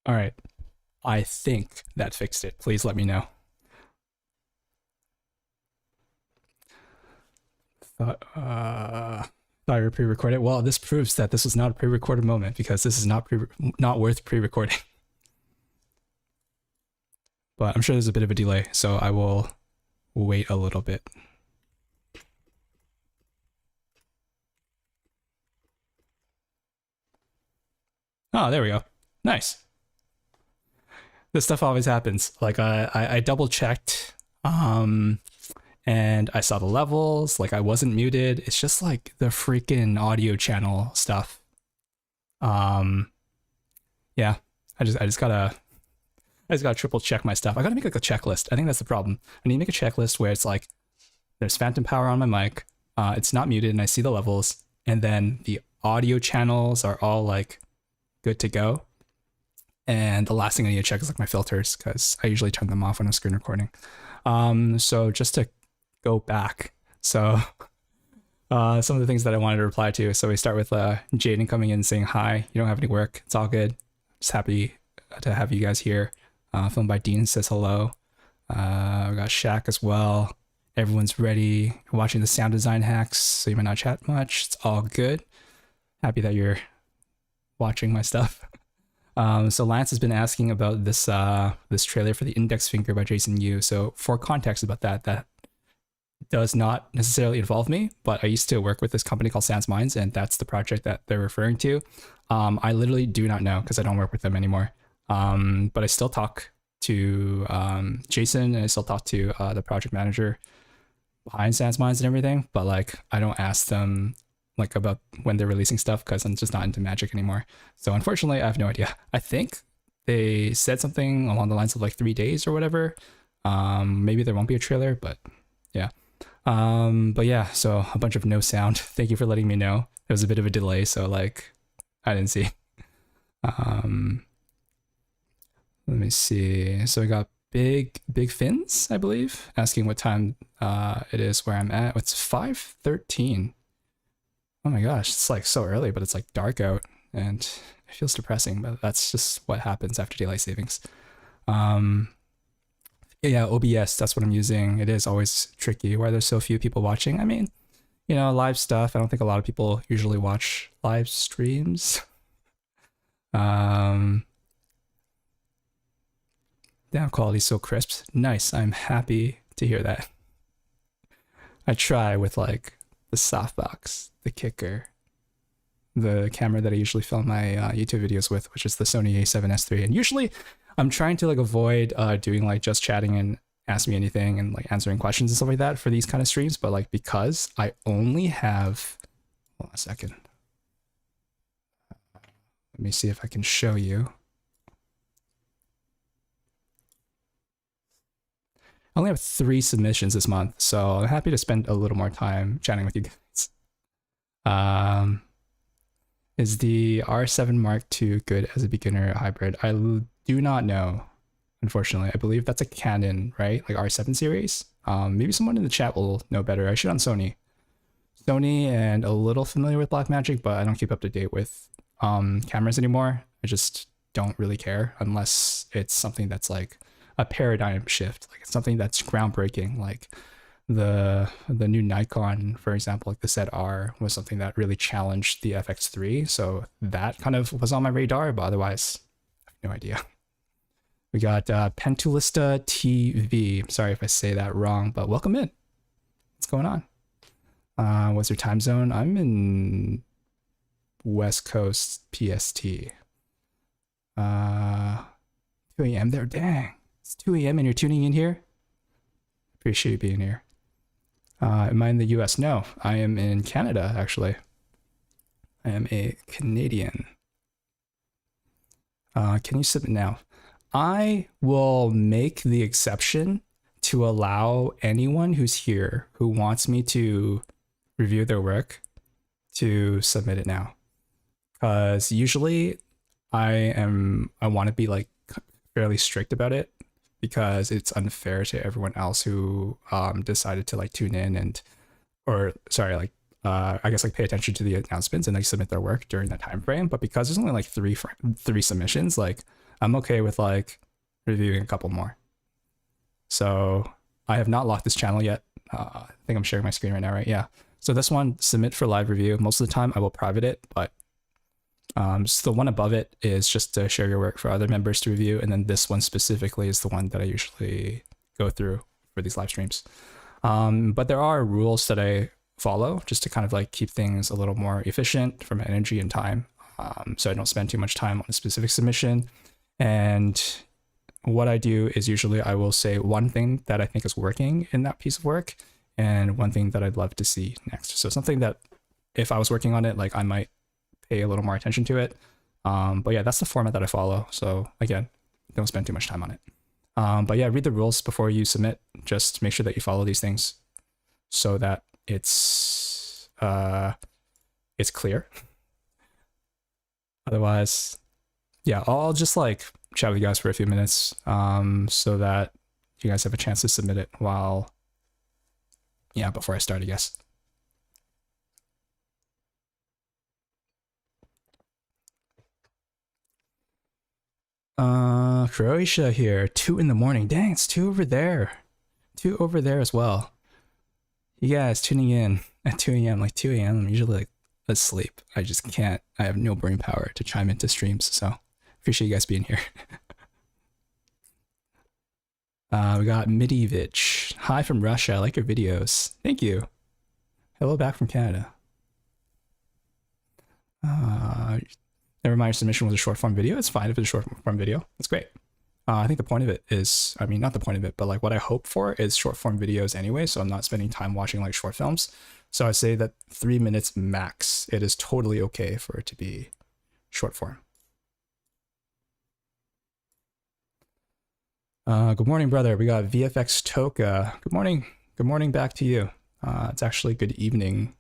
All right. I think that fixed it. Please let me know. Thought you were pre-recorded. Well, this proves that this was not a pre-recorded moment because this is not worth pre-recording. But I'm sure there's a bit of a delay, so I will wait a little bit. Oh, there we go. Nice. This stuff always happens. Like I double checked, and I saw the levels. Like I wasn't muted. It's just like the freaking audio channel stuff. Yeah. I just gotta triple check my stuff. I gotta make like a checklist. I think that's the problem. I need to make a checklist where it's like there's phantom power on my mic. It's not muted, and I see the levels, and then the audio channels are all like good to go. And the last thing I need to check is like my filters because I usually turn them off when I'm screen recording. So just to go back, so some of the things that I wanted to reply to. So we start with Jaden coming in saying hi. You don't have any work. It's all good. Just happy to have you guys here. Filmed by Dean says hello. We got Shaq as well. Everyone's ready. Watching the sound design hacks, so you might not chat much. It's all good. Happy that you're watching my stuff. So Lance has been asking about this this trailer for the Index Finger by Jason Yu. So for context about that does not necessarily involve me, but I used to work with this company called Sans Minds, and that's the project that they're referring to. I literally do not know because I don't work with them anymore. But I still talk to Jason, and I still talk to the project manager behind Sans Minds and everything. But like, I don't ask them like about when they're releasing stuff because I'm just not into Magic anymore. So unfortunately, I have no idea. I think they said something along the lines of like 3 days or whatever. Maybe there won't be a trailer, but yeah. But yeah, so a bunch of no sound. Thank you for letting me know. There was a bit of a delay, so like I didn't see. Let me see. So we got Big Fins, I believe, asking what time it is where I'm at. It's 5:13. Oh my gosh, it's like so early, but it's like dark out and it feels depressing, but that's just what happens after daylight savings. Yeah, OBS, that's what I'm using. It is always tricky. Why there's so few people watching? I mean, you know, live stuff. I don't think a lot of people usually watch live streams. Down quality's so crisp. Nice. I'm happy to hear that. I try with like the softbox, the kicker, the camera that I usually film my YouTube videos with, which is the Sony A7S III. And usually I'm trying to like avoid doing like just chatting and ask me anything and like answering questions and stuff like that for these kind of streams. But like, because I only have, hold on a second. Let me see if I can show you. I only have 3 submissions this month, so I'm happy to spend a little more time chatting with you guys. Is the R7 Mark II good as a beginner hybrid? I do not know, unfortunately. I believe that's a Canon, right? Like R7 series. Maybe someone in the chat will know better. I shoot on Sony. And a little familiar with Blackmagic, but I don't keep up to date with cameras anymore. I just don't really care unless it's something that's like a paradigm shift, like it's something that's groundbreaking, like the new Nikon, for example, like the Z-R was something that really challenged the FX3. So that kind of was on my radar, but otherwise, I have no idea. We got Pentulista TV. I'm sorry if I say that wrong, but welcome in. What's going on? What's your time zone? I'm in West Coast PST. 2 a.m. there. Dang. It's 2 a.m. and you're tuning in here? Appreciate you being here. Am I in the US? No, I am in Canada, actually. I am a Canadian. Can you submit now? I will make the exception to allow anyone who's here who wants me to review their work to submit it now. Because usually I want to be like fairly strict about it, because it's unfair to everyone else who decided to like tune in and, or sorry, like I guess like pay attention to the announcements and like submit their work during that time frame. But because there's only like three submissions, like I'm okay with like reviewing a couple more. So I have not locked this channel yet. I think I'm sharing my screen right now, right? Yeah. So this one, submit for live review. Most of the time I will private it, but so the one above it is just to share your work for other members to review. And then this one specifically is the one that I usually go through for these live streams. But there are rules that I follow just to kind of like keep things a little more efficient for my energy and time. So I don't spend too much time on a specific submission. And what I do is usually I will say one thing that I think is working in that piece of work and one thing that I'd love to see next. So something that if I was working on it, like I might pay a little more attention to it. But yeah, that's the format that I follow. So again, don't spend too much time on it. But yeah, read the rules before you submit. Just make sure that you follow these things so that it's clear. Otherwise, yeah, I'll just like chat with you guys for a few minutes so that you guys have a chance to submit it while, yeah, before I start, I guess. Croatia here, 2 in the morning. Dang, it's 2 over there. 2 over there as well. You guys tuning in at 2 a.m. Like 2 a.m. I'm usually like asleep. I just can't. I have no brain power to chime into streams. So appreciate you guys being here. We got Midivich. Hi from Russia. I like your videos. Thank you. Hello back from Canada. Never mind, your submission was a short form video. It's fine if it's a short form video. That's great. I think the point of it is, I mean, not the point of it, but like what I hope for is short form videos anyway. So I'm not spending time watching like short films. So I say that 3 minutes max. It is totally okay for it to be short form. Good morning, brother. We got VFX Toka. Good morning. Good morning back to you. It's actually good evening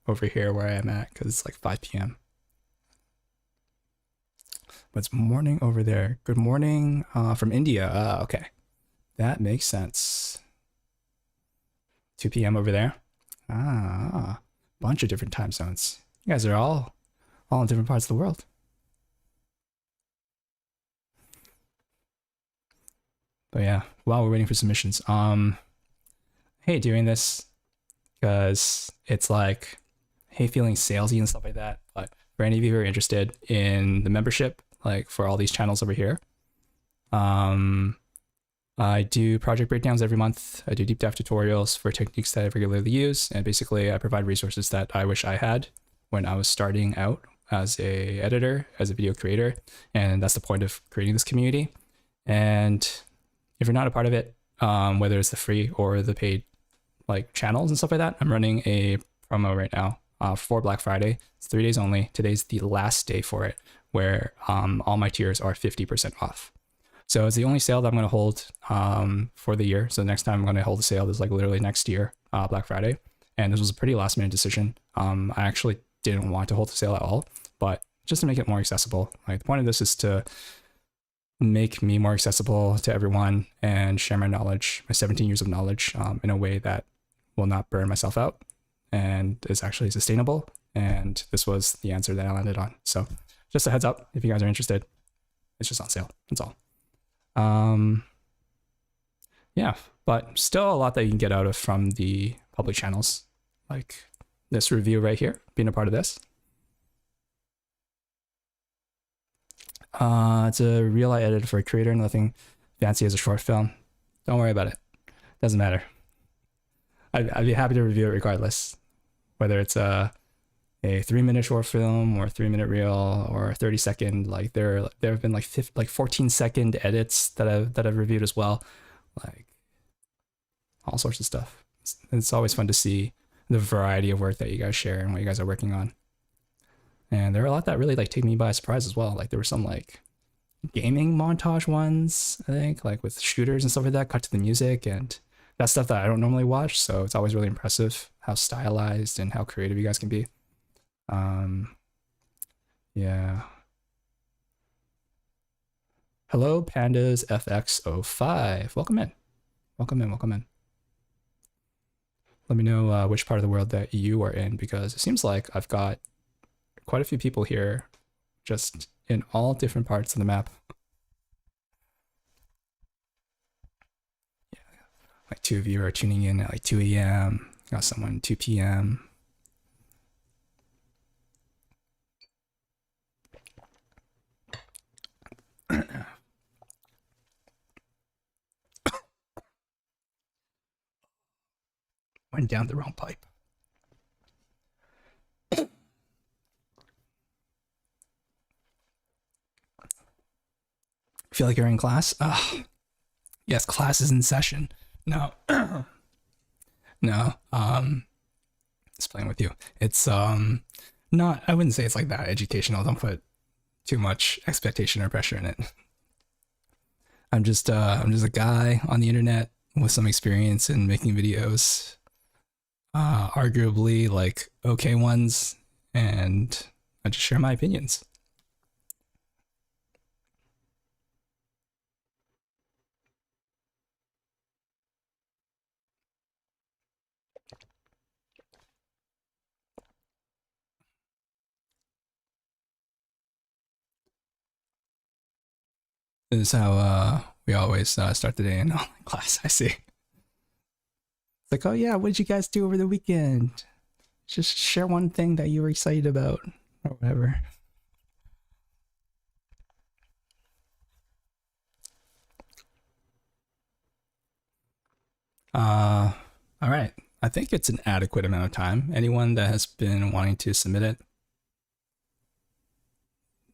over here where I am at because it's like 5 p.m. But it's morning over there. Good morning from India. Okay. That makes sense. 2 p.m. over there. Bunch of different time zones. You guys are all in different parts of the world. But yeah, while we're waiting for submissions, I hate doing this because it's like, I hate feeling salesy and stuff like that. But for any of you who are interested in the membership, like for all these channels over here, I do project breakdowns every month. I do deep dive tutorials for techniques that I regularly use. And basically I provide resources that I wish I had when I was starting out as a editor, as a video creator. And that's the point of creating this community. And if you're not a part of it, whether it's the free or the paid like channels and stuff like that, I'm running a promo right now for Black Friday. It's 3 days only. Today's the last day for it, where all my tiers are 50% off. So it's the only sale that I'm going to hold for the year. So the next time I'm going to hold a sale is like literally next year, Black Friday. And this was a pretty last minute decision. I actually didn't want to hold the sale at all, but just to make it more accessible. Like the point of this is to make me more accessible to everyone and share my knowledge, my 17 years of knowledge in a way that will not burn myself out and is actually sustainable. And this was the answer that I landed on. So just a heads up, if you guys are interested, it's just on sale. That's all. Yeah, but still a lot that you can get out of from the public channels, like this review right here, being a part of this. It's a reel I edited for a creator, nothing fancy as a short film. Don't worry about it. Doesn't matter. I'd be happy to review it regardless, whether it's a 3-minute short film or a 3-minute reel or a 30-second. Like there have been like 14-second edits that I've reviewed as well, like all sorts of stuff. It's always fun to see the variety of work that you guys share and what you guys are working on. And there are a lot that really like take me by surprise as well. Like there were some like gaming montage ones, I think, like with shooters and stuff like that, cut to the music, and that's stuff that I don't normally watch. So it's always really impressive how stylized and how creative you guys can be. Yeah. Hello, Pandas FX05. Welcome in. Welcome in. Welcome in. Let me know which part of the world that you are in, because it seems like I've got quite a few people here just in all different parts of the map. Like 2 of you are tuning in at like 2 a.m. Got someone 2 p.m. Went down the wrong pipe. Feel like you're in class? Yes, class is in session. No. No. Just playing with you. It's not, I wouldn't say it's like that educational. Don't put too much expectation or pressure in it. I'm just a guy on the internet with some experience in making videos. Arguably like okay ones, and I just share my opinions. This is how we always start the day in online class. I see. It's like, oh yeah, what did you guys do over the weekend? Just share one thing that you were excited about, or whatever. All right. I think it's an adequate amount of time. Anyone that has been wanting to submit it,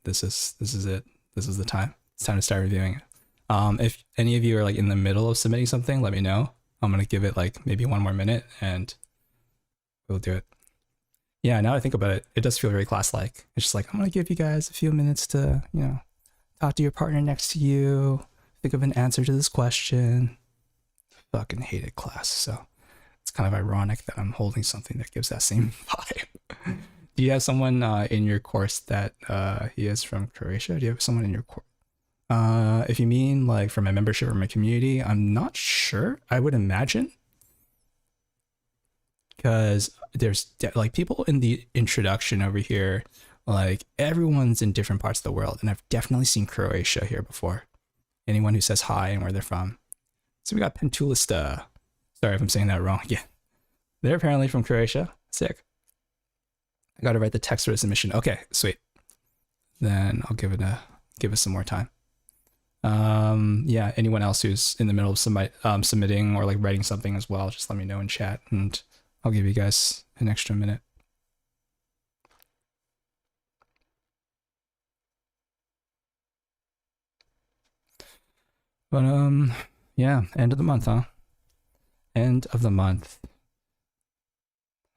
this is it. This is the time. It's time to start reviewing it. If any of you are like in the middle of submitting something, let me know. I'm gonna give it like maybe 1 more minute, and we'll do it. Yeah, now I think about it, it does feel very class-like. It's just like, I'm gonna give you guys a few minutes to, talk to your partner next to you, think of an answer to this question. Fucking hated class, so it's kind of ironic that I'm holding something that gives that same vibe. Do you have someone in your course that he is from Croatia? Do you have someone in your course? If you mean like from my membership or my community, I'm not sure. I would imagine, because there's like people in the introduction over here, like everyone's in different parts of the world, and I've definitely seen Croatia here before. Anyone who says hi and where they're from. So we got Pentulista. Sorry if I'm saying that wrong. Yeah, they're apparently from Croatia. Sick. I got to write the text for the submission. Okay, sweet. Then I'll give us some more time. Yeah, anyone else who's in the middle of submitting or like writing something as well, just let me know in chat, and I'll give you guys an extra minute. But yeah, end of the month, huh? End of the month.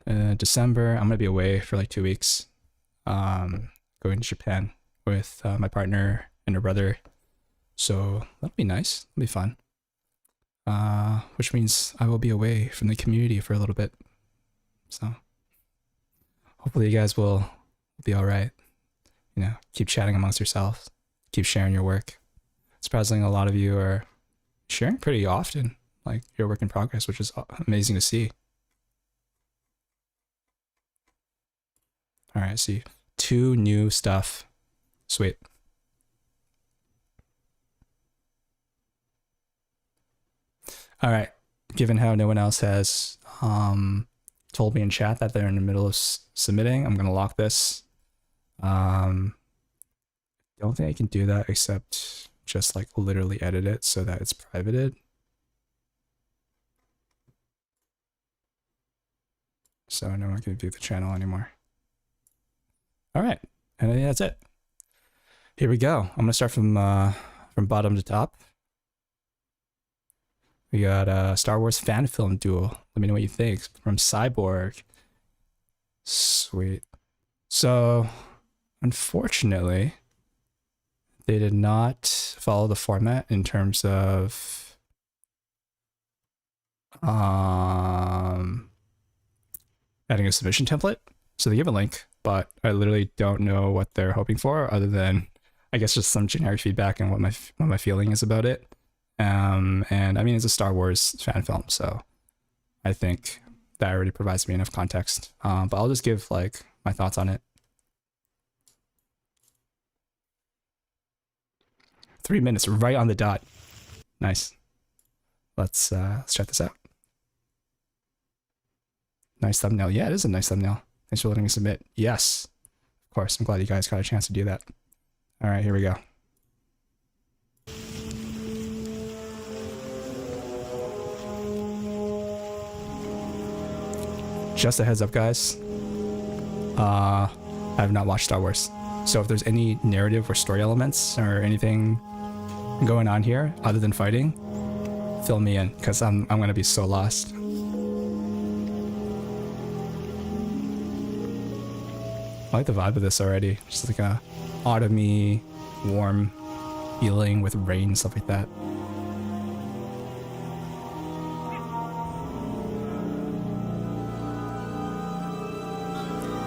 December, I'm gonna be away for like 2 weeks. Going to Japan with my partner and her brother. So that'll be nice. It'll be fun. Which means I will be away from the community for a little bit. So hopefully you guys will be all right. Keep chatting amongst yourselves. Keep sharing your work. Surprisingly, a lot of you are sharing pretty often, like your work in progress, which is amazing to see. All right, I see 2 new stuff. Sweet. All right. Given how no one else has told me in chat that they're in the middle of submitting, I'm gonna lock this. Don't think I can do that except just like literally edit it so that it's privated. So no one can view the channel anymore. All right, and I think that's it. Here we go. I'm gonna start from bottom to top. We got a Star Wars fan film duel. Let me know what you think from Cyborg. Sweet. So, unfortunately, they did not follow the format in terms of adding a submission template. So they give a link, but I literally don't know what they're hoping for, other than I guess just some generic feedback and what my feeling is about it. And I mean, it's a Star Wars fan film, so I think that already provides me enough context. But I'll just give like my thoughts on it. 3 minutes, right on the dot. Nice. Let's check this out. Nice thumbnail. Yeah, it is a nice thumbnail. Thanks for letting me submit. Yes. Of course, I'm glad you guys got a chance to do that. All right, here we go. Just a heads up, guys. I have not watched Star Wars. So if there's any narrative or story elements or anything going on here other than fighting, fill me in, because I'm gonna be so lost. I like the vibe of this already. Just like a autumny, warm feeling with rain and stuff like that.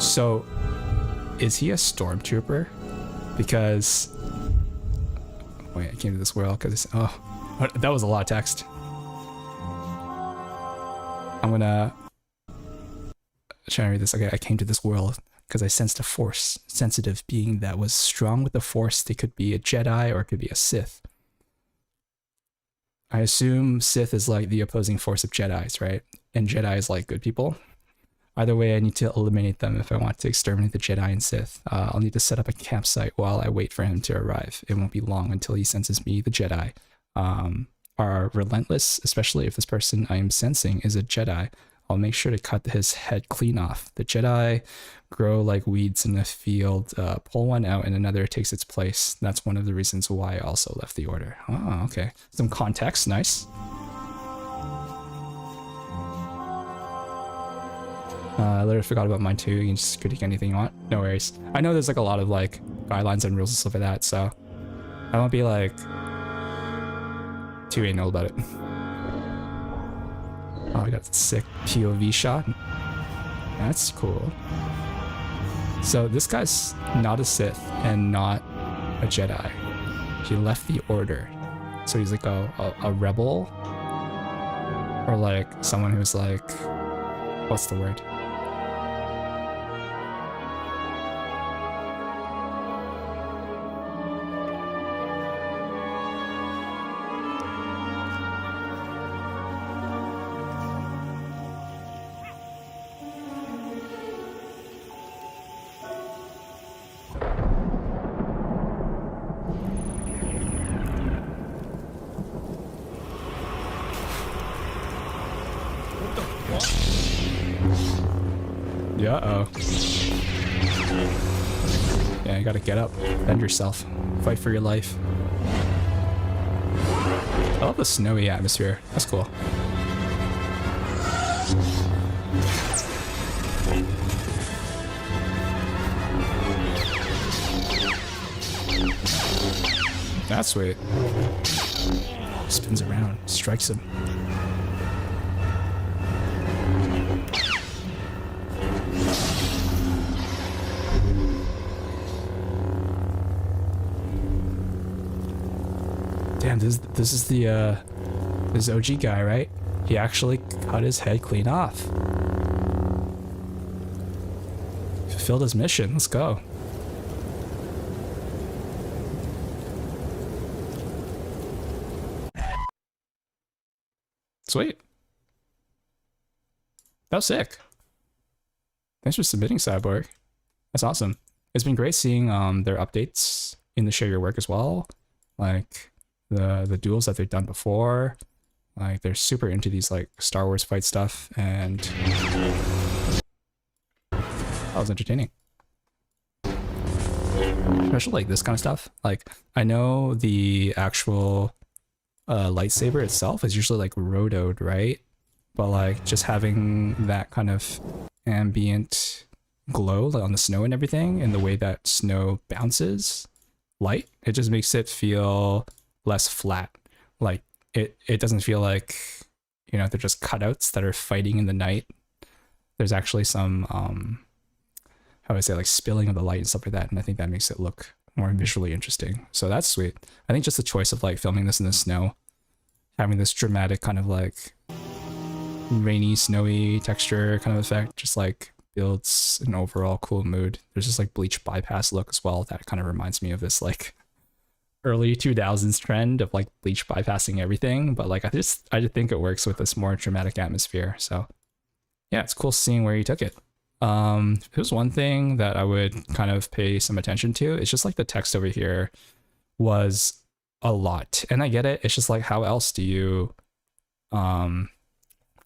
So, is he a stormtrooper? Because... Wait, I came to this world because... Oh, that was a lot of text. I'm gonna... try to read this. Okay, I came to this world because I sensed a force-sensitive being that was strong with the force. They could be a Jedi or it could be a Sith. I assume Sith is like the opposing force of Jedis, right? And Jedi is like good people. Either way, I need to eliminate them if I want to exterminate the Jedi and Sith. I'll need to set up a campsite while I wait for him to arrive. It won't be long until he senses me, the Jedi. Are relentless, especially if this person I am sensing is a Jedi. I'll make sure to cut his head clean off. The Jedi grow like weeds in the field. Pull one out and another takes its place. That's one of the reasons why I also left the order. Oh, okay. Some context, nice. I literally forgot about mine too. You can just critique anything you want. No worries. I know there's like a lot of like guidelines and rules and stuff like that, so I won't be like too anal about it. Oh, I got a sick POV shot. That's cool. So this guy's not a Sith and not a Jedi. He left the order. So he's like a rebel? Or like someone who's like, what's the word? Yeah, uh-oh. Yeah, you gotta get up. Defend yourself. Fight for your life. I love the snowy atmosphere. That's cool. That's sweet. Spins around, strikes him. Damn, this is the this OG guy, right? He actually cut his head clean off. Fulfilled his mission. Let's go. Sweet. That was sick. Thanks for submitting, Cyborg. That's awesome. It's been great seeing their updates in the Share Your Work as well. Like the duels that they've done before. Like they're super into these like Star Wars fight stuff, and that was entertaining. Especially like this kind of stuff. Like I know the actual lightsaber itself is usually like rotoed, right? But like just having that kind of ambient glow on the snow and everything, and the way that snow bounces light, it just makes it feel less flat. Like it doesn't feel like, you know, they're just cutouts that are fighting in the night. There's actually some how do I say, like spilling of the light and stuff like that, and I think that makes it look more visually interesting. So that's sweet. I think just the choice of like filming this in the snow, having this dramatic kind of like rainy, snowy texture kind of effect, just like builds an overall cool mood. There's this like bleach bypass look as well that kind of reminds me of this like early 2000s trend of like Bleach bypassing everything, but like I just think it works with this more dramatic atmosphere. So yeah, it's cool seeing where he took it. If there's one thing that I would kind of pay some attention to, it's just like the text over here was a lot. And I get it. It's just like, how else do you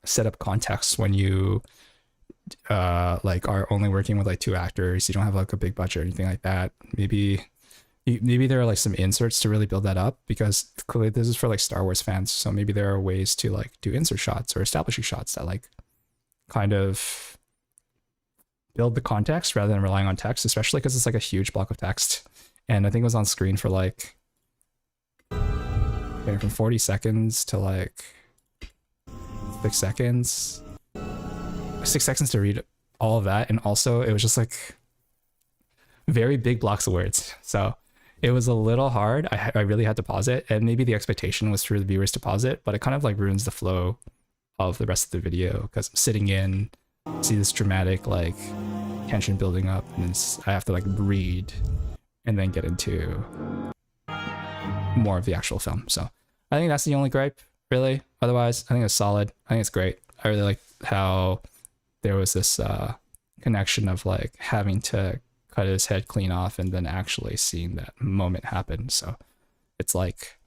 set up context when you like are only working with like 2 actors? You don't have like a big budget or anything like that. Maybe there are like some inserts to really build that up, because clearly this is for like Star Wars fans. So maybe there are ways to like do insert shots or establishing shots that like kind of build the context rather than relying on text, especially because it's like a huge block of text. And I think it was on screen for like from 40 seconds to like 6 seconds. 6 seconds to read all of that. And also it was just like very big blocks of words. So it was a little hard. I really had to pause it, and maybe the expectation was for the viewers to pause it, but it kind of like ruins the flow of the rest of the video, because I'm sitting in, see this dramatic like tension building up, and I have to like read and then get into more of the actual film. So I think that's the only gripe, really. Otherwise, I think it's solid. I think it's great. I really like how there was this connection of like having to cut his head clean off and then actually seeing that moment happen. So it's like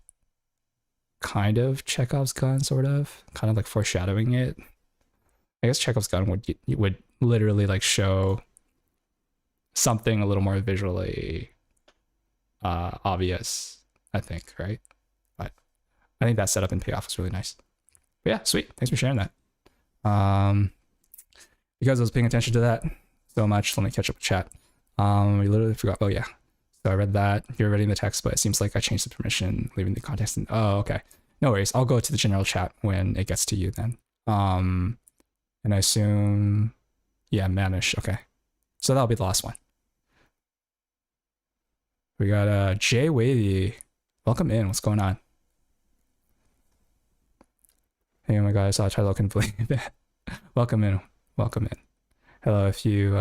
kind of Chekhov's gun, sort of, kind of like foreshadowing it. I guess Chekhov's gun would literally like show something a little more visually obvious, I think, right? But I think that setup and payoff was really nice. But yeah, sweet. Thanks for sharing that. Because I was paying attention to that so much, let me catch up with chat. We literally forgot. Oh yeah. So I read that. You're reading the text, but it seems like I changed the permission, leaving the context. Oh, okay. No worries. I'll go to the general chat when it gets to you then. And I assume, yeah, Manish. Okay. So that'll be the last one. We got Jay Wavy. Welcome in. What's going on? Hey, oh my god, I saw a title, I couldn't believe it. Welcome in. Welcome in. Hello, if you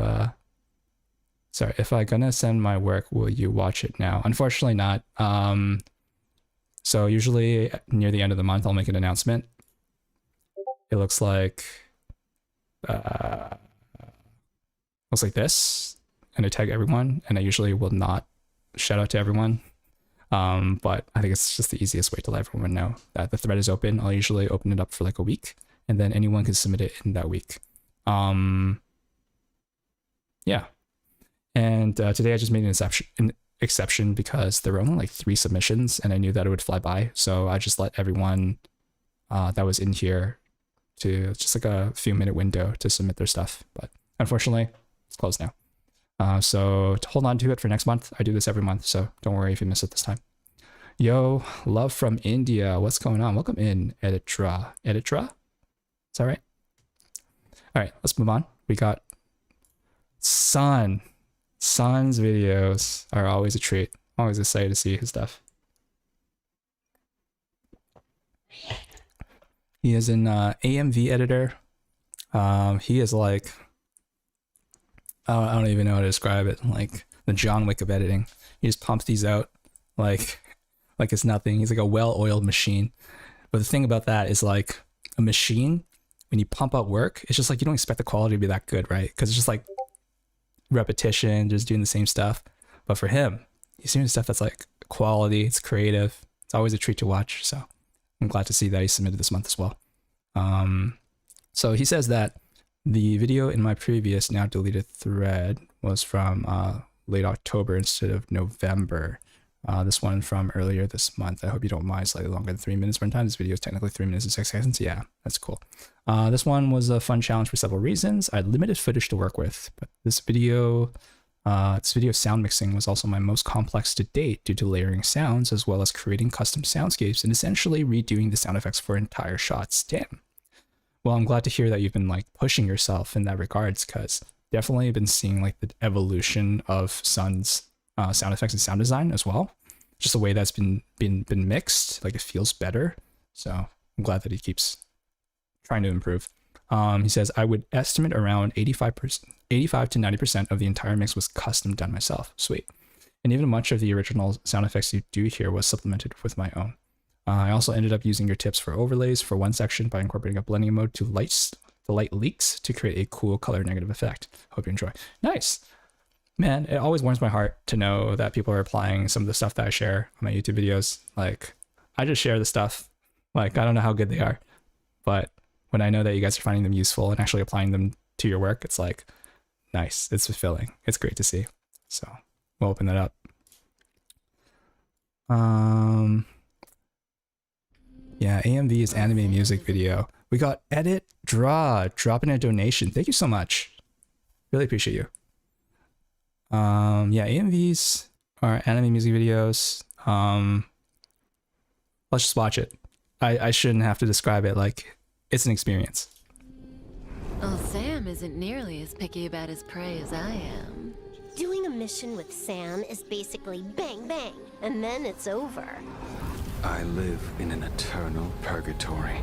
sorry, if I'm gonna send my work, will you watch it now? Unfortunately not. So usually near the end of the month I'll make an announcement. It looks like this, and I tag everyone, and I usually will not shout out to everyone. But I think it's just the easiest way to let everyone know that the thread is open. I'll usually open it up for like a week, and then anyone can submit it in that week. Yeah. And today I just made an exception because there were only like 3 submissions, and I knew that it would fly by. So I just let everyone that was in here to just like a few minute window to submit their stuff. But unfortunately, it's closed now. So to hold on to it for next month. I do this every month, so don't worry if you miss it this time. Yo, love from India. What's going on? Welcome in, Editra. Editra? Is that right? All right, let's move on. We got Sun. Sun's videos are always a treat. Always excited to see his stuff. He is an AMV editor. He is like, I don't even know how to describe it. Like the John Wick of editing. He just pumps these out like it's nothing. He's like a well-oiled machine. But the thing about that is like a machine, when you pump out work, it's just like you don't expect the quality to be that good, right? Because it's just like repetition, just doing the same stuff. But for him, he's doing stuff that's like quality, it's creative. It's always a treat to watch. So I'm glad to see that he submitted this month as well. So he says that the video in my previous now deleted thread was from late October instead of November. This one from earlier this month. I hope you don't mind slightly longer than 3 minutes runtime. This video is technically 3 minutes and 6 seconds. Yeah, that's cool. This one was a fun challenge for several reasons. I had limited footage to work with, but this video sound mixing was also my most complex to date due to layering sounds as well as creating custom soundscapes and essentially redoing the sound effects for entire shots. Damn. Well, I'm glad to hear that you've been like pushing yourself in that regards, because definitely been seeing like the evolution of Sun's sound effects and sound design as well. Just the way that's been mixed, like it feels better. So I'm glad that he keeps trying to improve. He says, I would estimate around 85 to 90% of the entire mix was custom done myself. Sweet. And even much of the original sound effects you do hear was supplemented with my own. I also ended up using your tips for overlays for one section by incorporating a blending mode to light leaks to create a cool color negative effect. Hope you enjoy. Nice. Man, it always warms my heart to know that people are applying some of the stuff that I share on my YouTube videos. Like, I just share the stuff. Like, I don't know how good they are, but when I know that you guys are finding them useful and actually applying them to your work, it's like, nice. It's fulfilling. It's great to see. So we'll open that up. Yeah, AMV is anime music video. We got Edit Draw dropping a donation. Thank you so much. Really appreciate you. Yeah, AMVs are anime music videos. Let's just watch it. I shouldn't have to describe it. Like, it's an experience. Well, Sam isn't nearly as picky about his prey as I am. Doing a mission with Sam is basically bang bang, and then it's over. I live in an eternal purgatory,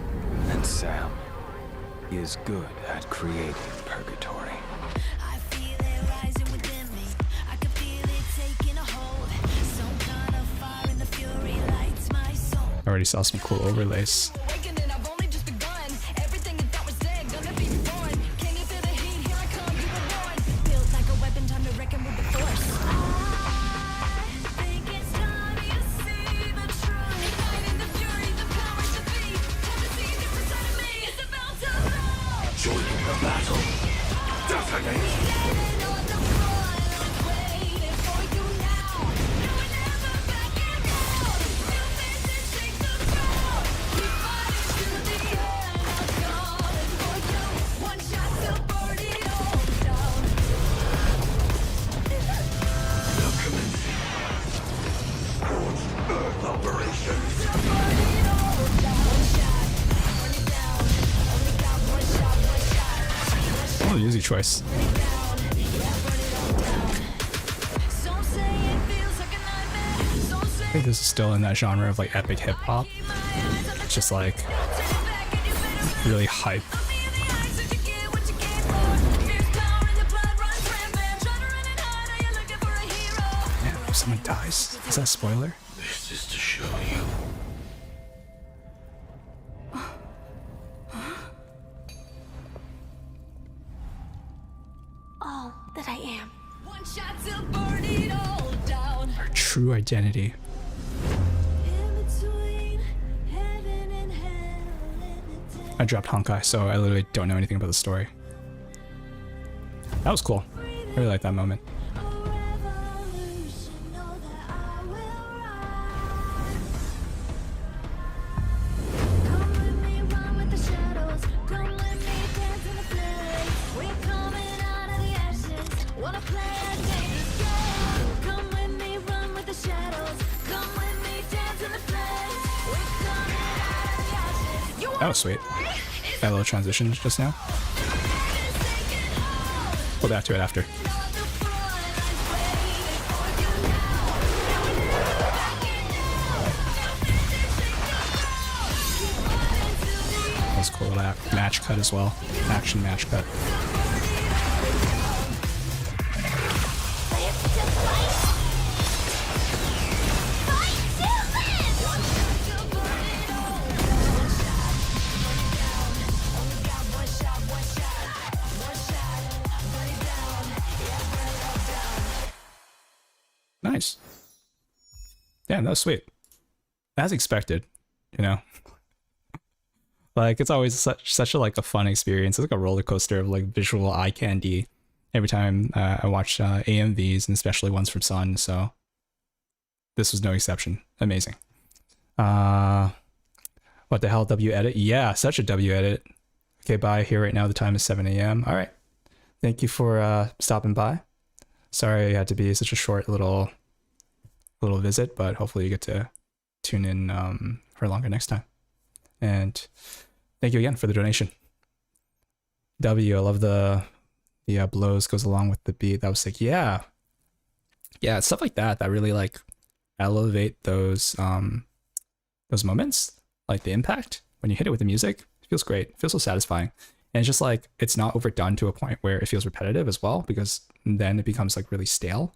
and Sam is good at creating purgatory. I feel it rising within me. I can feel it taking a hold. Some kind of fire in the fury lights my soul. I already saw some cool overlays. Awakening, I've only just begun. Everything you thought was dead, gonna be born. Can you feel the heat? Here I come, you were born. Built like a weapon, time to reckon with the force. I think it's time you see the truth. Igniting the fury, the power to be. Time to see a different side of me. It's about to blow. Joining the battle. Detonate! Standing on the front, waiting for you now. You will never back and down. New vision, shake the ground. We fight to the end. I'm calling for you. One shot to burn it all down. The commencing. Earth operation. To burn it all down. One shot, burn it down. Only got one shot, one shot. Oh, easy choice. Burn it down, yeah, burn it all down. Some say it feels like a nightmare. Some say I think this is still in that genre of like epic hip hop. It's just like really hype. Man, if someone dies, is that a spoiler? This is to show you. All that I am. One shot to burn it all down. Our true identity. In between heaven and hell, in the I dropped Honkai, so I literally don't know anything about the story. That was cool. I really like that moment. revolution, know that I will rise. Come with me, run with the shadows. Come let me dance in the flames. We're coming out of the ashes. Wanna play a dangerous game? Come with me, run with the shadows. Come with me, dance in the flames. We're coming out of the ashes. You That was sweet. That little transition just now. We'll back to it after. That was a cool little match cut as well. Action match cut. Nice. Damn, that was sweet. As expected, you know. Like, it's always such a like a fun experience. It's like a roller coaster of like visual eye candy every time I watch AMVs, and especially ones from Sun. So this was no exception. Amazing. What the hell, W edit? Yeah, such a W edit. Okay, bye. Here right now. The time is 7 a.m. All right. Thank you for stopping by. Sorry it had to be such a short little visit, but hopefully you get to tune in for longer next time. And thank you again for the donation. W, I love the blows goes along with the beat. That was sick. Yeah, it's stuff like that that really like elevate those moments, like the impact when you hit it with the music. It feels great. It feels so satisfying. And it's just like, it's not overdone to a point where it feels repetitive as well, because then it becomes like really stale.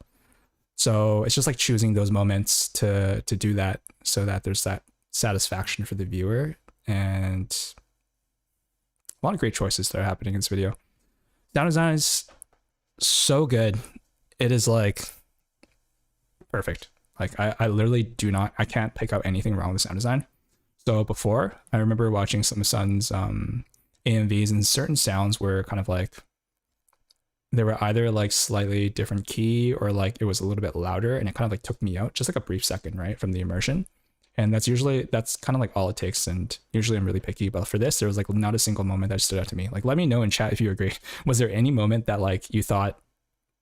So it's just like choosing those moments to do that, so that there's that satisfaction for the viewer. And a lot of great choices that are happening in this video. Sound design is so good. It is like perfect. Like I literally I can't pick out anything wrong with sound design. So before, I remember watching some of Sun's AMVs, and certain sounds were kind of like, they were either like slightly different key, or like it was a little bit louder, and it kind of like took me out just like a brief second, right, from the immersion. And that's kind of like all it takes. And usually I'm really picky, but for this, there was like not a single moment that stood out to me. Like, let me know in chat if you agree. Was there any moment that like you thought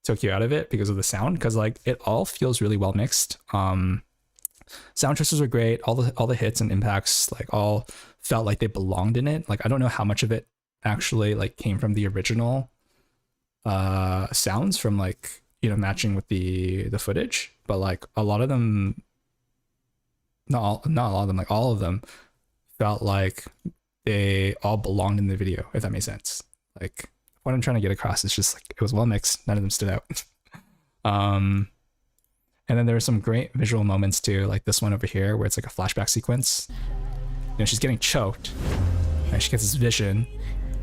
took you out of it because of the sound? Because like it all feels really well mixed. Sound choices were great. All the hits and impacts like all felt like they belonged in it. Like I don't know how much of it actually like came from the original sounds from like, you know, matching with the footage, but like a lot of them, not a lot of them, like all of them felt like they all belonged in the video, if that makes sense. Like what I'm trying to get across is just like it was well mixed. None of them stood out. And then there were some great visual moments too, like this one over here where it's like a flashback sequence. You know, she's getting choked, and she gets this vision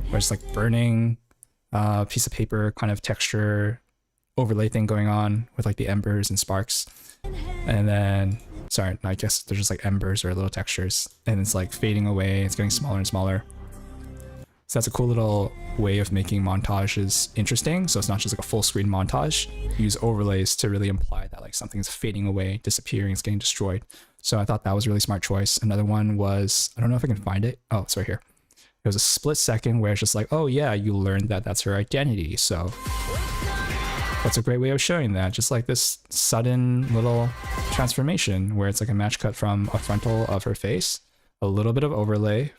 where it's like burning piece of paper kind of texture overlay thing going on with like the embers and sparks. And then, sorry, I guess there's just like embers or little textures, and it's like fading away. It's getting smaller and smaller. So that's a cool little way of making montages interesting. So it's not just like a full screen montage. You use overlays to really imply that like something's fading away, disappearing, it's getting destroyed. So I thought that was a really smart choice. Another one was, I don't know if I can find it. Oh, it's right here. It was a split second where it's just like, oh yeah, you learned that that's her identity. So that's a great way of showing that. Just like this sudden little transformation where it's like a match cut from a frontal of her face, a little bit of overlay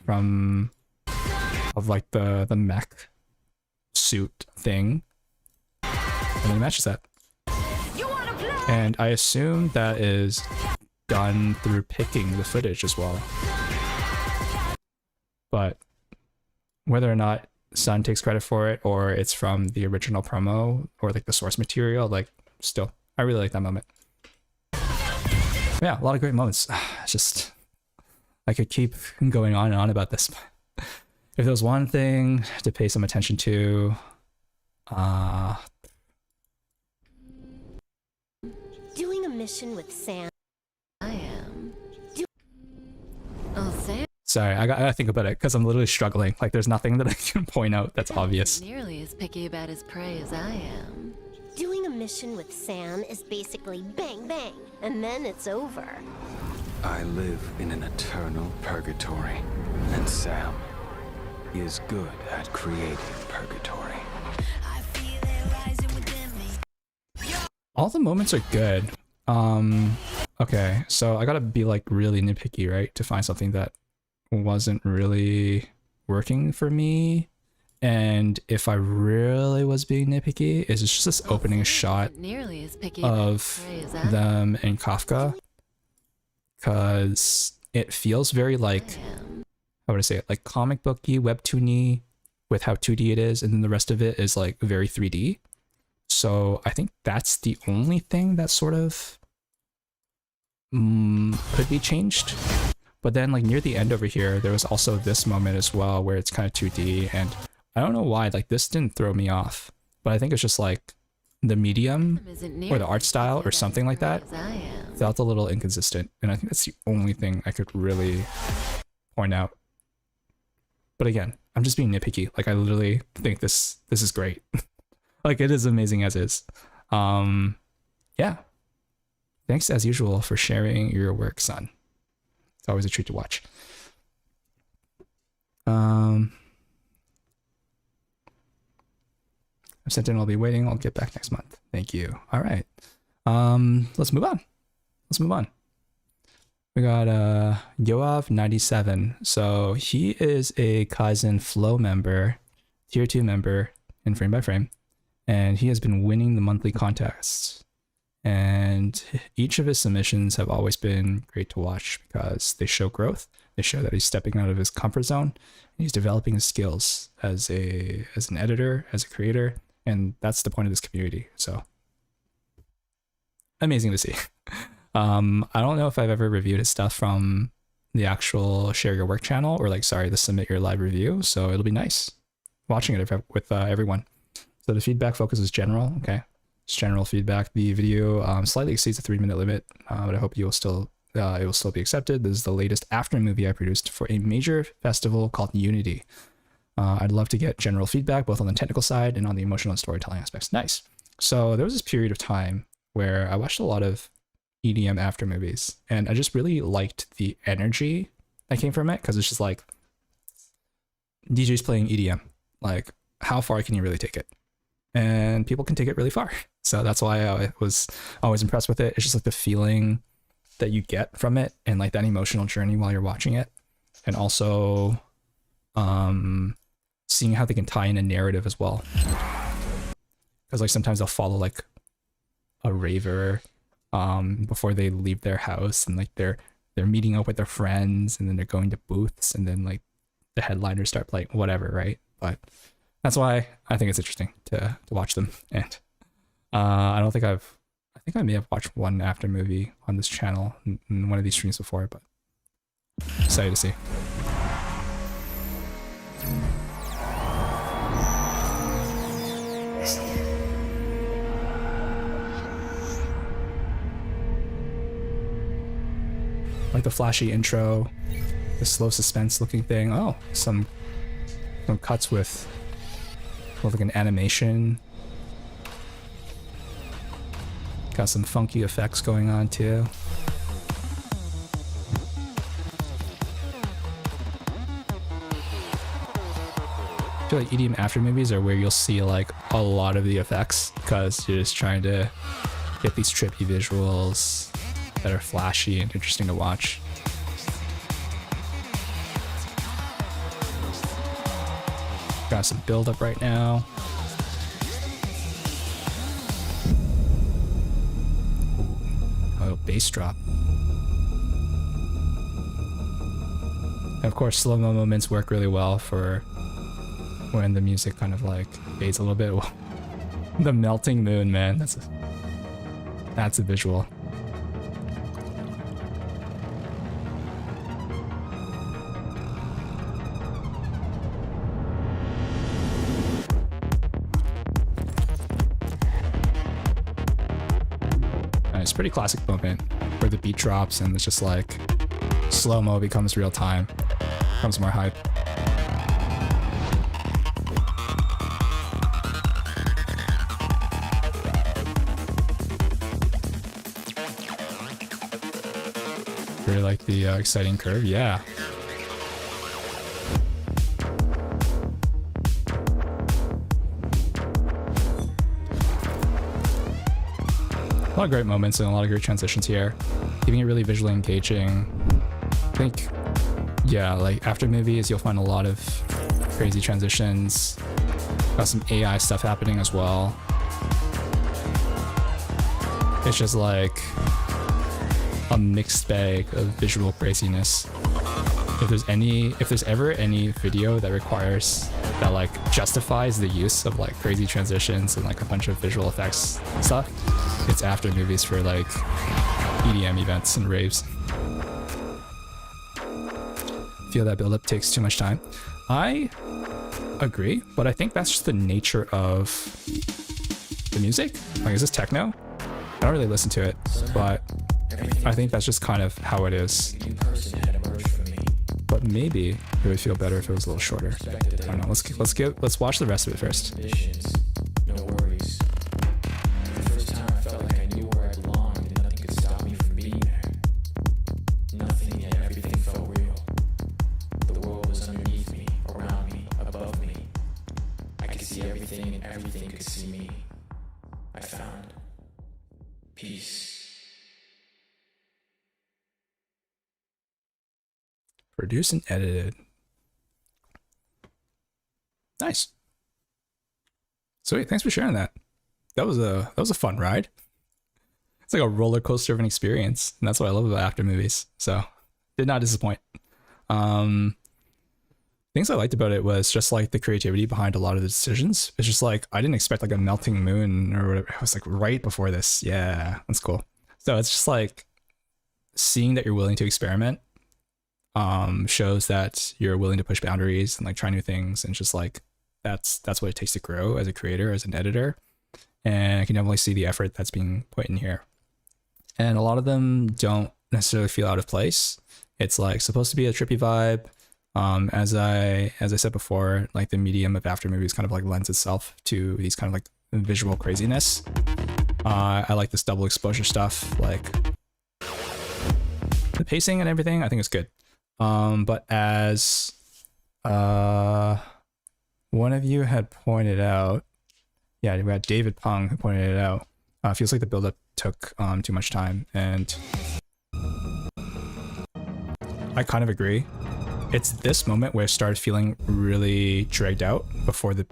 of like the mech suit thing, and then it matches that. And I assume that is done through picking the footage as well. But whether or not Sun takes credit for it, or it's from the original promo or like the source material, like still, I really like that moment. Yeah, a lot of great moments. It's just, I could keep going on and on about this. If there was one thing to pay some attention to, Doing a mission with Sam. I am. Oh, Sam sorry, I gotta think about it because I'm literally struggling. Like there's nothing that I can point out that's obvious. isn't nearly as picky about his prey as I am. Doing a mission with Sam is basically bang bang, and then it's over. I live in an eternal purgatory, and Sam is good at creating purgatory. I feel it rising within me. All the moments are good. Okay, so I gotta be like really nitpicky, right, to find something that wasn't really working for me. And if I really was being nitpicky, is it's just this opening shot Isn't nearly as picky about his of prey as I them in Kafka, because it feels very like, am. how would I say it, like comic booky, webtoony, with how 2D it is, and then the rest of it is like very 3D. So I think that's the only thing that sort of could be changed. But then like near the end over here, there was also this moment as well where it's kind of 2D, and I don't know why, like this didn't throw me off, but I think it's just like the medium Isn't or nearly the art as style picky or about something his like prey that as I am. felt a little inconsistent, and I think that's the only thing I could really point out. But again, I'm just being nitpicky. Like I literally think this is great. Like it is amazing as is. Yeah. Thanks as usual for sharing your work, Sun. It's always a treat to watch. I've sent in, I'll be waiting. I'll get back next month. Thank you. All right. Let's move on. We got Yoav97. So he is a Kaizen Flow member, tier 2 member in Frame by Frame, and he has been winning the monthly contests. And each of his submissions have always been great to watch because they show growth. They show that he's stepping out of his comfort zone and he's developing his skills as an editor, as a creator, and that's the point of this community. So amazing to see. I don't know if I've ever reviewed his stuff from the actual share your work channel or like, sorry, the submit your live review. So it'll be nice watching it with everyone. So the feedback focus is general. Okay. It's general feedback. The video slightly exceeds the 3-minute limit, but I hope it will still be accepted. This is the latest after movie I produced for a major festival called Unity. I'd love to get general feedback, both on the technical side and on the emotional and storytelling aspects. Nice. So there was this period of time where I watched a lot of EDM after movies, and I just really liked the energy that came from it, because it's just like DJs playing EDM. Like, how far can you really take it? And people can take it really far. So that's why I was always impressed with it. It's just like the feeling that you get from it, and like that emotional journey while you're watching it, and also seeing how they can tie in a narrative as well. Because like sometimes they'll follow like a raver before they leave their house, and like they're meeting up with their friends, and then they're going to booths, and then like the headliners start playing, whatever, right? But that's why I think it's interesting to watch them. And I think I may have watched one after movie on this channel in one of these streams before, but excited to see. Like the flashy intro, the slow suspense looking thing. Oh, some cuts with like an animation. Got some funky effects going on too. I feel like EDM after movies are where you'll see like a lot of the effects, because you're just trying to get these trippy visuals that are flashy and interesting to watch. Got some build up right now. Oh, bass drop. And of course, slow-mo moments work really well for when the music kind of like fades a little bit. The melting moon, man, that's a visual. It's a pretty classic moment where the beat drops and it's just like slow-mo becomes real time, becomes more hype. Really like the exciting curve, yeah. A lot of great moments and a lot of great transitions here, keeping it really visually engaging. I think, yeah, like after movies, you'll find a lot of crazy transitions. Got some AI stuff happening as well. It's just like a mixed bag of visual craziness. If there's ever any video that requires that like justifies the use of like crazy transitions and like a bunch of visual effects stuff, it's after movies for like EDM events and raves. Feel that build-up takes too much time. I agree, but I think that's just the nature of the music. Like, is this techno? I don't really listen to it, but I think that's just kind of how it is. But maybe it would feel better if it was a little shorter. I don't know. Let's watch the rest of it first. No worries. The first time I felt like I knew where I belonged and nothing could stop me from being there. Nothing and everything felt real. The world was underneath me, around me, above me. I could see everything and everything could see me. I found peace. Produced and edited. Nice. Sweet, thanks for sharing that. That was a fun ride. It's like a roller coaster of an experience, and that's what I love about after movies. So, did not disappoint. Things I liked about it was just like the creativity behind a lot of the decisions. It's just like I didn't expect like a melting moon or whatever. It was like right before this. Yeah, that's cool. So it's just like seeing that you're willing to experiment shows that you're willing to push boundaries and like try new things, and just like that's what it takes to grow as a creator, as an editor. And I can definitely see the effort that's being put in here. And a lot of them don't necessarily feel out of place. It's like supposed to be a trippy vibe. As I said before, like the medium of aftermovies kind of like lends itself to these kind of like visual craziness. I like this double exposure stuff, like the pacing and everything I think is good. But as one of you had pointed out, yeah, we had David Pung who pointed it out. Feels like the build-up took too much time, and I kind of agree. It's this moment where it started feeling really dragged out before the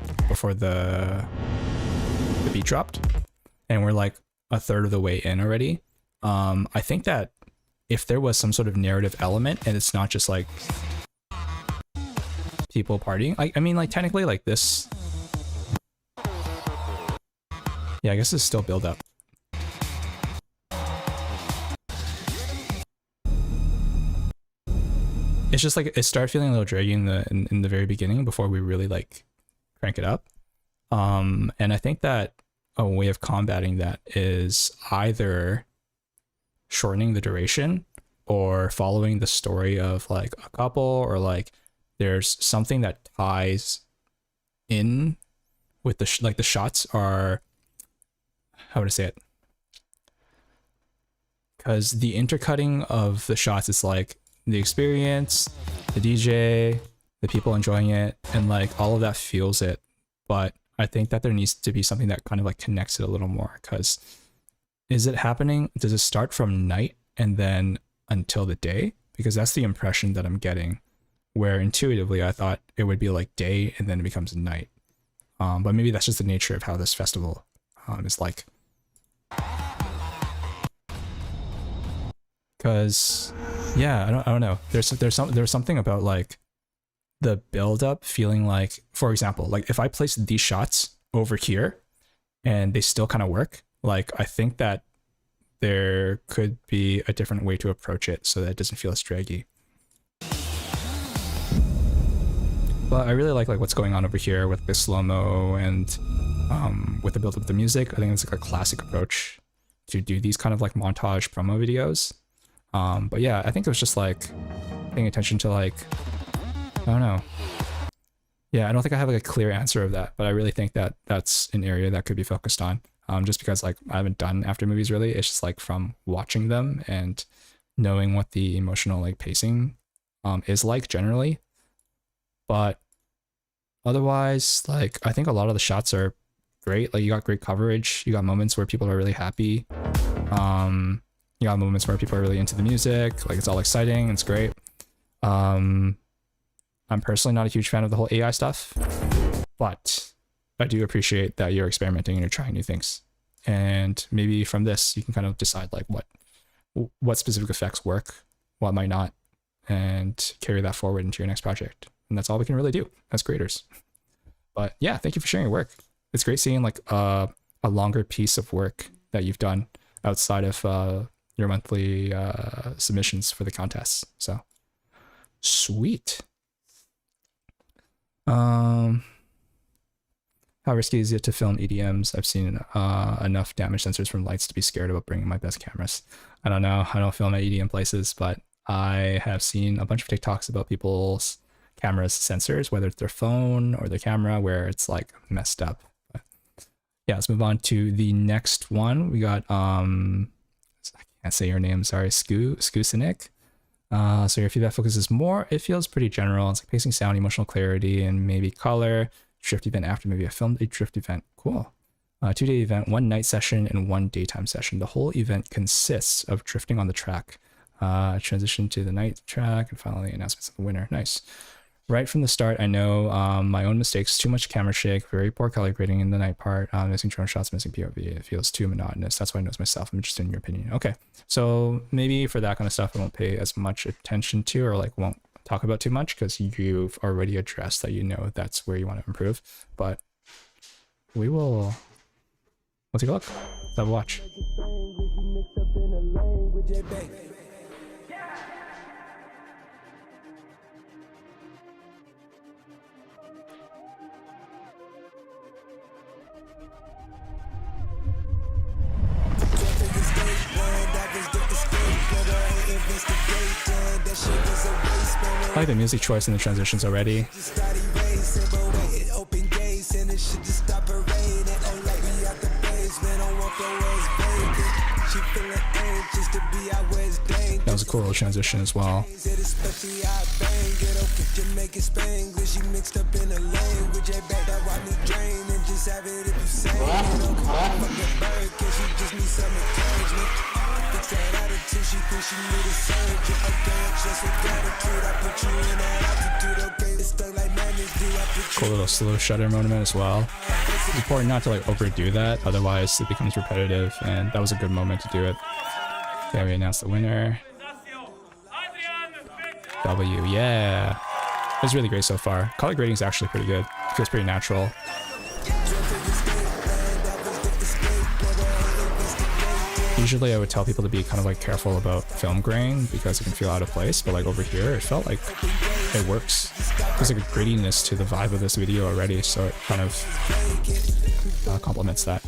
beat dropped, and we're like a third of the way in already. I think that if there was some sort of narrative element, and it's not just like people partying, I mean, like technically, like this. Yeah, I guess it's still build up. It's just like it started feeling a little draggy in the very beginning before we really like crank it up. And I think that a way of combating that is either shortening the duration or following the story of like a couple, or like there's something that ties in with the like the shots are, how would I say it? Because the intercutting of the shots is like the experience, the DJ, the people enjoying it, and like all of that feels it. But I think that there needs to be something that kind of like connects it a little more. Because is it happening? Does it start from night and then until the day? Because that's the impression that I'm getting, where intuitively I thought it would be like day and then it becomes night. But maybe that's just the nature of how this festival is like. Because yeah, I don't know. There's something about like the build up feeling like, for example, like if I place these shots over here and they still kind of work, like I think that there could be a different way to approach it so that it doesn't feel as draggy. But I really like what's going on over here with the slow-mo and with the build up of the music. I think it's like a classic approach to do these kind of like montage promo videos. But yeah, I think it was just like paying attention to like, I don't know. Yeah, I don't think I have like a clear answer of that, but I really think that that's an area that could be focused on. Just because like I haven't done after movies really. It's just like from watching them and knowing what the emotional like pacing is like generally. But otherwise, like I think a lot of the shots are great. Like you got great coverage. You got moments where people are really happy. You got moments where people are really into the music. Like it's all exciting. It's great. I'm personally not a huge fan of the whole AI stuff, but I do appreciate that you're experimenting and you're trying new things. And maybe from this, you can kind of decide like what specific effects work, what might not, and carry that forward into your next project. And that's all we can really do as creators. But yeah, thank you for sharing your work. It's great seeing like a longer piece of work that you've done outside of your monthly submissions for the contests. So sweet. How risky is it to film EDMs? I've seen enough damage sensors from lights to be scared about bringing my best cameras. I don't know. I don't film at EDM places, but I have seen a bunch of TikToks about people's cameras sensors, whether it's their phone or their camera, where it's like messed up. But yeah, let's move on to the next one. We got I can't say your name, sorry, Skusinik. So your feedback focuses more, it feels pretty general. It's like pacing, sound, emotional clarity, and maybe color. Drift event after movie. I filmed a drift event. Cool. 2-day event, 1 night session, and 1 daytime session. The whole event consists of drifting on the track. Transition to the night track, and finally announcements of the winner. Nice. Right from the start, I know my own mistakes. Too much camera shake, very poor color grading in the night part, missing drone shots, missing POV. It feels too monotonous. That's why I notice myself. I'm interested in your opinion. Okay, so maybe for that kind of stuff, I won't pay as much attention to, or like won't talk about too much, because you've already addressed that, you know, that's where you want to improve. But we'll take a look. Let's have a watch. I like the music choice and the transitions already. That was a cool little transition as well. Cool little slow shutter moment as well. It's important not to like overdo that, otherwise it becomes repetitive, and that was a good moment to do it. Okay, we announced the winner. W, yeah. It was really great so far. Color grading is actually pretty good. It feels pretty natural. Usually I would tell people to be kind of like careful about film grain because it can feel out of place, but like over here it felt like it works. There's like a grittiness to the vibe of this video already, so it kind of complements that.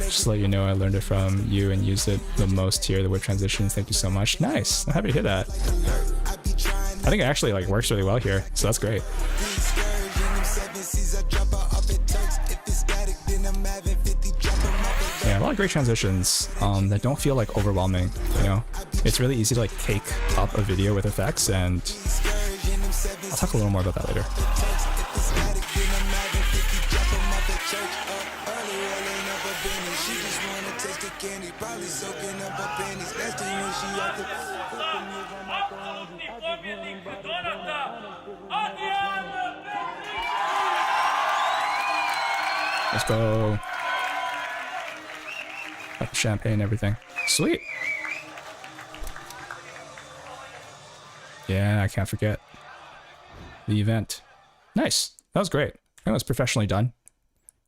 Just to let you know, I learned it from you and used it the most here, the whip transitions. Thank you so much. Nice. I'm happy to hear that. I think it actually like works really well here, so that's great. Yeah, a lot of great transitions that don't feel like overwhelming, you know? It's really easy to like cake up a video with effects, and I'll talk a little more about that later. Let's go. Got the champagne and everything. Sweet. Yeah, I can't forget the event. Nice. That was great. That was professionally done.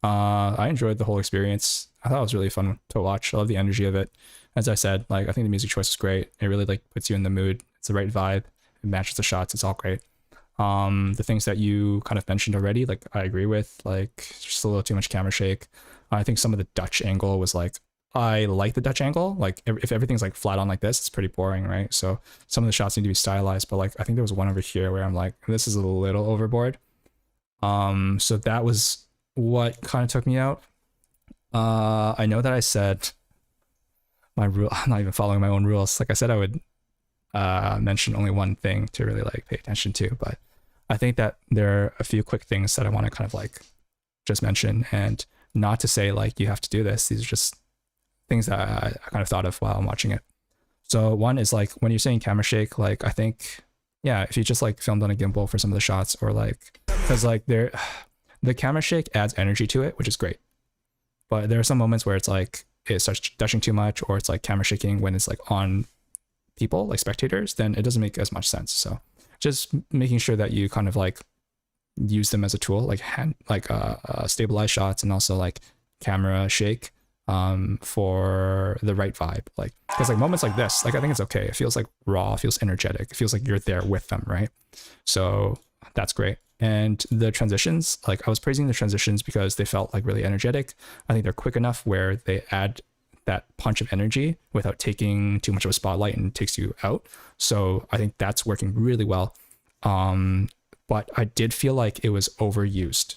I enjoyed the whole experience. I thought it was really fun to watch. I love the energy of it. As I said, like I think the music choice is great. It really like puts you in the mood. It's the right vibe. It matches the shots. It's all great. The things that you kind of mentioned already, like I agree with, like just a little too much camera shake. I think some of the Dutch angle was like, I like the Dutch angle. Like if everything's like flat on like this, it's pretty boring, right? So some of the shots need to be stylized, but like I think there was one over here where I'm like, this is a little overboard. So that was what kind of took me out. I know that I said my rule, I'm not even following my own rules. Like I said, I would mention only one thing to really like pay attention to, but I think that there are a few quick things that I want to kind of like just mention, and not to say like you have to do this. These are just things that I kind of thought of while I'm watching it. So one is like when you're saying camera shake, like I think, yeah, if you just like filmed on a gimbal for some of the shots, or like, because like the camera shake adds energy to it, which is great. But there are some moments where it's like it starts dashing too much, or it's like camera shaking when it's like on people, like spectators, then it doesn't make as much sense. So just making sure that you kind of like use them as a tool, like stabilize shots and also like camera shake for the right vibe. Like because like moments like this, like I think it's okay. It feels like raw, it feels energetic, it feels like you're there with them, right? So that's great. And the transitions, like I was praising the transitions because they felt like really energetic. I think they're quick enough where they add that punch of energy without taking too much of a spotlight and takes you out. So I think that's working really well. But I did feel like it was overused.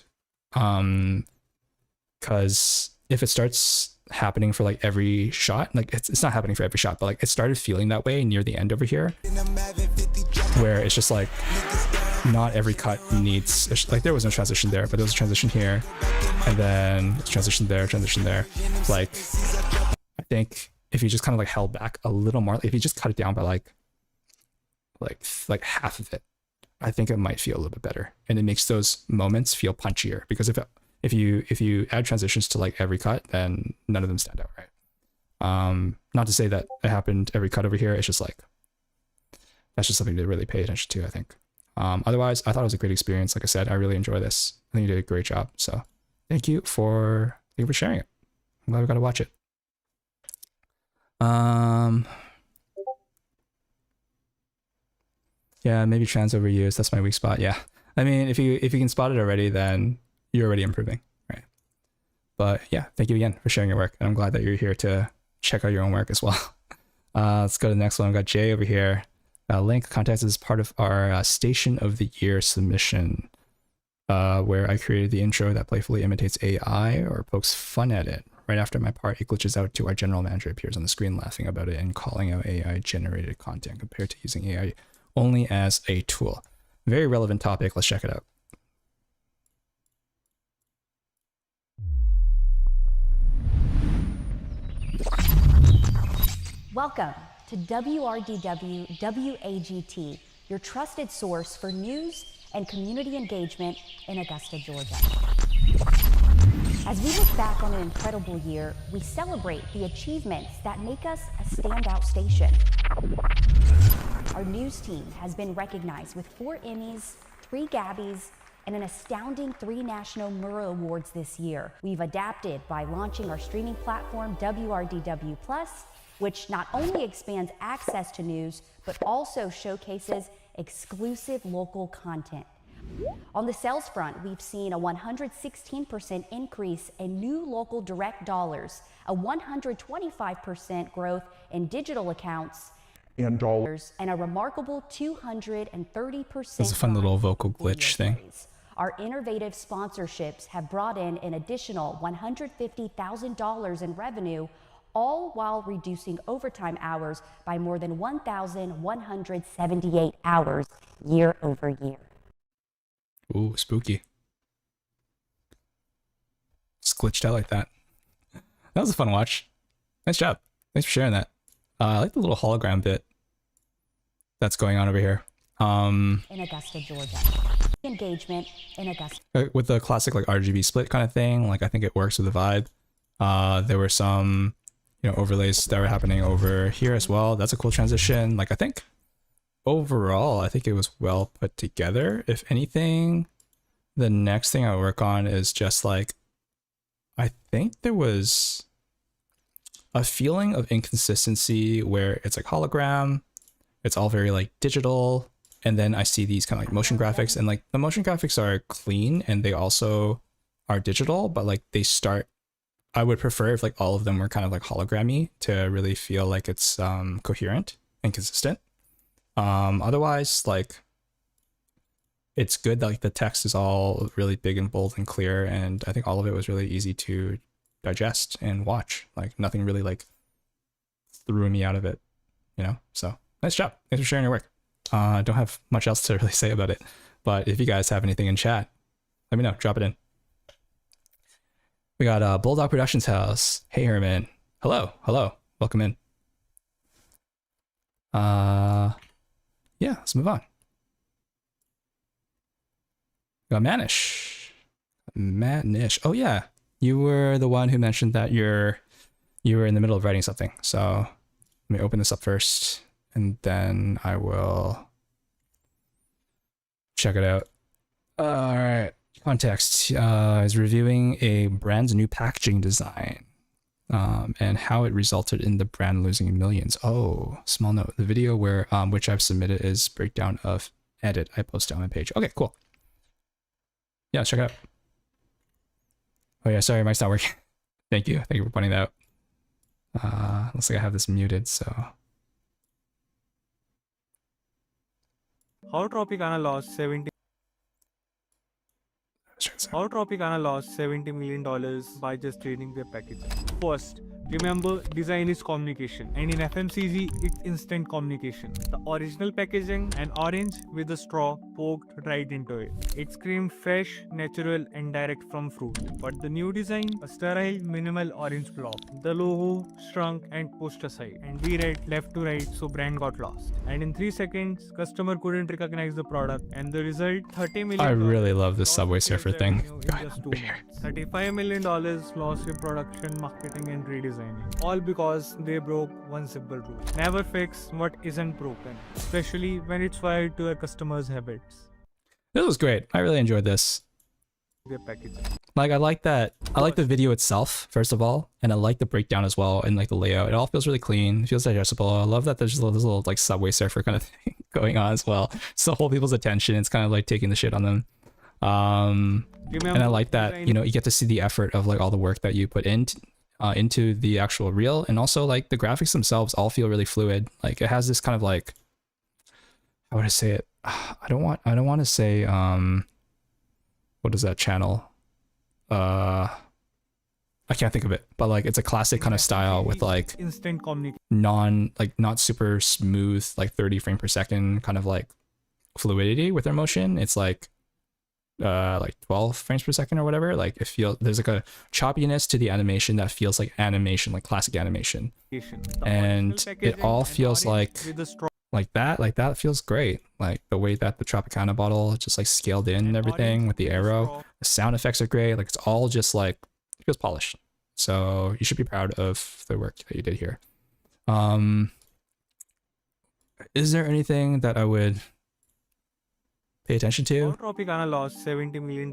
Because if it starts happening for like every shot, like it's not happening for every shot, but like it started feeling that way near the end over here, where it's just like not every cut needs, like there was no transition there, but there was a transition here, and then transition there. Like I think if you just kind of like held back a little more, if you just cut it down by like half of it, I think it might feel a little bit better, and it makes those moments feel punchier. Because if you add transitions to like every cut, then none of them stand out, right? Not to say that it happened every cut over here. It's just like that's just something to really pay attention to, I think. Otherwise, I thought it was a great experience. Like I said, I really enjoy this. I think you did a great job. So thank you for you for sharing it. I'm glad we got to watch it. Yeah, maybe trans overuse. That's my weak spot. Yeah. I mean, if you can spot it already, then you're already improving, right? But yeah, thank you again for sharing your work. And I'm glad that you're here to check out your own work as well. Let's go to the next one. We've got Jay over here. Link context is part of our Station of the Year submission, where I created the intro that playfully imitates AI or pokes fun at it. Right after my part, it glitches out to our general manager, appears on the screen laughing about it and calling out AI generated content compared to using AI only as a tool. Very relevant topic. Let's check it out. Welcome to WRDW WAGT, your trusted source for news and community engagement in Augusta, Georgia. As we look back on an incredible year, we celebrate the achievements that make us a standout station. Our news team has been recognized with 4 Emmys, 3 Gabbies, and an astounding 3 National Murrow Awards this year. We've adapted by launching our streaming platform, WRDW+, which not only expands access to news, but also showcases exclusive local content. On the sales front, we've seen a 116% increase in new local direct dollars, a 125% growth in digital accounts and dollars, and a remarkable 230%. It's a fun little vocal glitch thing. Our innovative sponsorships have brought in an additional $150,000 in revenue, all while reducing overtime hours by more than 1,178 hours year over year. Ooh, spooky. Just glitched out like that. That was a fun watch. Nice job. Thanks for sharing that. I like the little hologram bit that's going on over here. In Augusta, Georgia. Engagement in Augusta. With the classic like RGB split kind of thing, like I think it works with the vibe. There were some, overlays that were happening over here as well. That's a cool transition. Like I think overall, I think it was well put together. If anything, the next thing I work on is just like, I think there was a feeling of inconsistency where it's like hologram, it's all very like digital, and then I see these kind of like motion graphics, and like the motion graphics are clean and they also are digital, but like I would prefer if like all of them were kind of like hologrammy to really feel like it's coherent and consistent. Otherwise, like it's good that like the text is all really big and bold and clear, and I think all of it was really easy to digest and watch. Like nothing really like threw me out of it, so nice job. Thanks for sharing your work. I don't have much else to really say about it, but if you guys have anything in chat, let me know. Drop it in. We got Bulldog Productions House. Hey Herman. Hello. Welcome in. Yeah, let's move on. We got Manish. Oh yeah, you were the one who mentioned that you were in the middle of writing something. So let me open this up first, and then I will check it out. All right. Context is reviewing a brand's new packaging design and how it resulted in the brand losing millions. Oh, small note. The video where which I've submitted is breakdown of edit I posted on my page. Okay, cool. Yeah, let's check it out. Oh yeah, sorry, mic's not working. Thank you for pointing that out. Looks like I have this muted, so. How Tropicana lost $70 million by just trading their packaging. First, remember, design is communication, and in FMCG, it's instant communication. The original packaging, an orange with a straw poked right into it. It screamed fresh, natural, and direct from fruit. But the new design, a sterile, minimal orange block. The logo shrunk and pushed aside, and we read left to right, so brand got lost. And in 3 seconds, customer couldn't recognize the product, and the result, $30 million. I really love this Subway Surfer thing. $35 million lost in production, marketing, and redesigning. All because they broke one simple rule. Never fix what isn't broken, especially when it's wired to a customer's habits. This was great. I really enjoyed this. Their packaging. Like, I like that I like the video itself, first of all, and I like the breakdown as well, and like the layout. It all feels really clean. It feels digestible. I love that there's this little like Subway Surfer kind of thing going on as well. It's to hold people's attention. It's kind of like taking the shit on them. And I like that, you know, you get to see the effort of like all the work that you put into the actual reel, and also like the graphics themselves all feel really fluid. Like it has this kind of like, how would I say it? I don't want to say what is that channel? I can't think of it, but like it's a classic kind of style with like instant communication. not super smooth, like 30 frame per second kind of like fluidity with their motion. It's like 12 frames per second or whatever. Like it feels, there's like a choppiness to the animation that feels like animation, like classic animation, and it all feels like that feels great. Like the way that the Tropicana bottle just like scaled in and everything with the arrow, the sound effects are great. Like it's all just like, it feels polished. So you should be proud of the work that you did here. Is there anything that I would pay attention to? Tropicana lost $70 million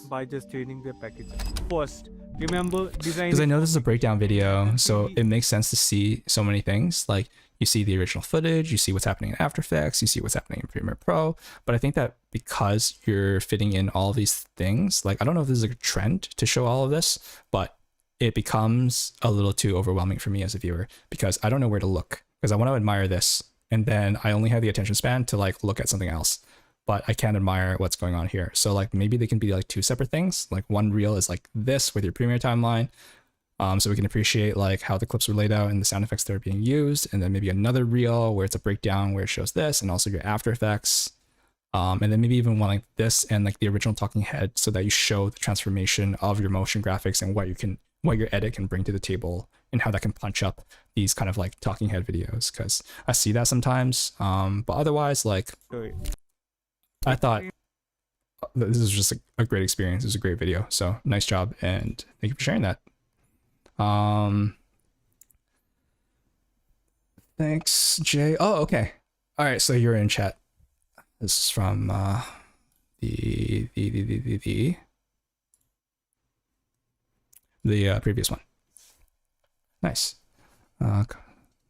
by just changing their packaging. First, remember design. Because I know this is a breakdown video, so it makes sense to see so many things. Like you see the original footage, you see what's happening in After Effects, you see what's happening in Premiere Pro. But I think that because you're fitting in all these things, like I don't know if this is a trend to show all of this, but it becomes a little too overwhelming for me as a viewer because I don't know where to look, because I want to admire this and then I only have the attention span to like look at something else, but I can't admire what's going on here. So like maybe they can be like two separate things. Like one reel is like this with your Premiere timeline, so we can appreciate like how the clips were laid out and the sound effects that are being used, and then maybe another reel where it's a breakdown where it shows this and also your After Effects, and then maybe even one like this and like the original talking head, so that you show the transformation of your motion graphics and what your edit can bring to the table and how that can punch up these kind of like talking head videos, because I see that sometimes. But otherwise, like I thought this is just a great experience. It was a great video. So nice job, and thank you for sharing that. Thanks, Jay. Oh, okay. All right, so you're in chat. This is from the previous one. Nice.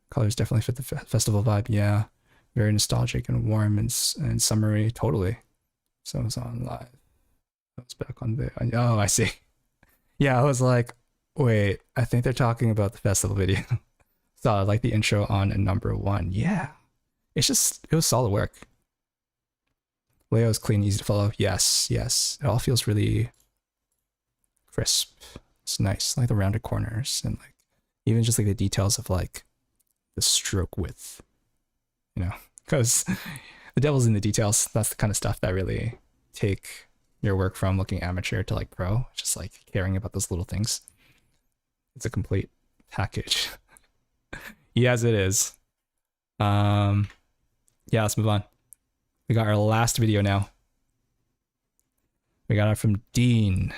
Colors definitely fit the festival vibe. Yeah, very nostalgic and warm and summery. Totally. So it's on live. I was back on the. Oh, I see. Yeah, I was like, wait, I think they're talking about the festival video. So I like the intro on number 1. Yeah, it was solid work. Layout is clean, easy to follow. Yes. It all feels really crisp. It's nice, like the rounded corners and like even just like the details of like the stroke width, you know, because the devil's in the details. That's the kind of stuff that really take your work from looking amateur to like pro, just like caring about those little things. It's a complete package. Yes, it is. Yeah, let's move on. We got our last video now. We got it from Dean.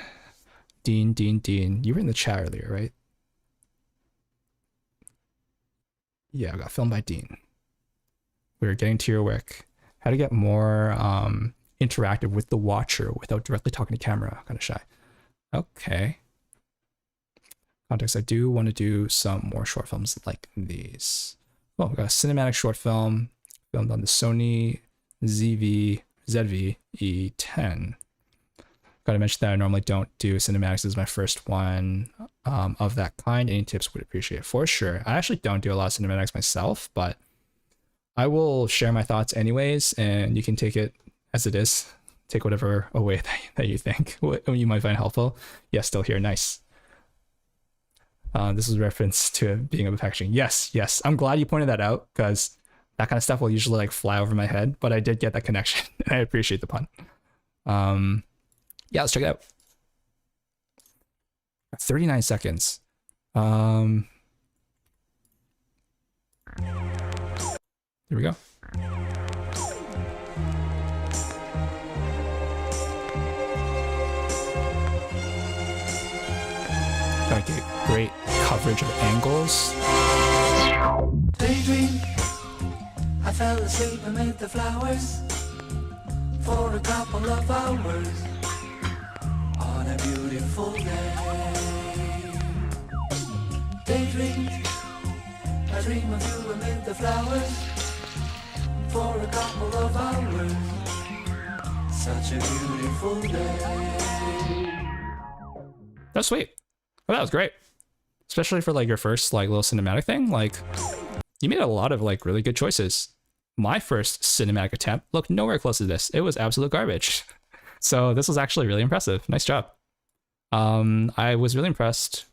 Dean. You were in the chat earlier, right? Yeah, I got filmed by Dean. We were getting to your work. How to get more interactive with the watcher without directly talking to camera. Kind of shy. Okay. Context, I do want to do some more short films like these. Oh, we got a cinematic short film filmed on the Sony ZV-E10. Gotta mention that I normally don't do cinematics. This is my first one of that kind. Any tips would appreciate for sure. I actually don't do a lot of cinematics myself, but I will share my thoughts anyways, and you can take it as it is. Take whatever away that you think you might find helpful. Yeah, still here. Nice. This is a reference to being a packaging. Yes. I'm glad you pointed that out, because that kind of stuff will usually like fly over my head, but I did get that connection. I appreciate the pun. Yeah, let's check it out. 39 seconds. Here we go. Gotta get great coverage of angles. Daydream, I fell asleep amid the flowers for a couple of hours on a beautiful day. Daydream, I dream of you amid the flowers for a couple of hours. Such a beautiful day. That's sweet. Well, that was great. Especially for like your first like little cinematic thing. Like you made a lot of like really good choices. My first cinematic attempt looked nowhere close to this. It was absolute garbage. So this was actually really impressive. Nice job. I was really impressed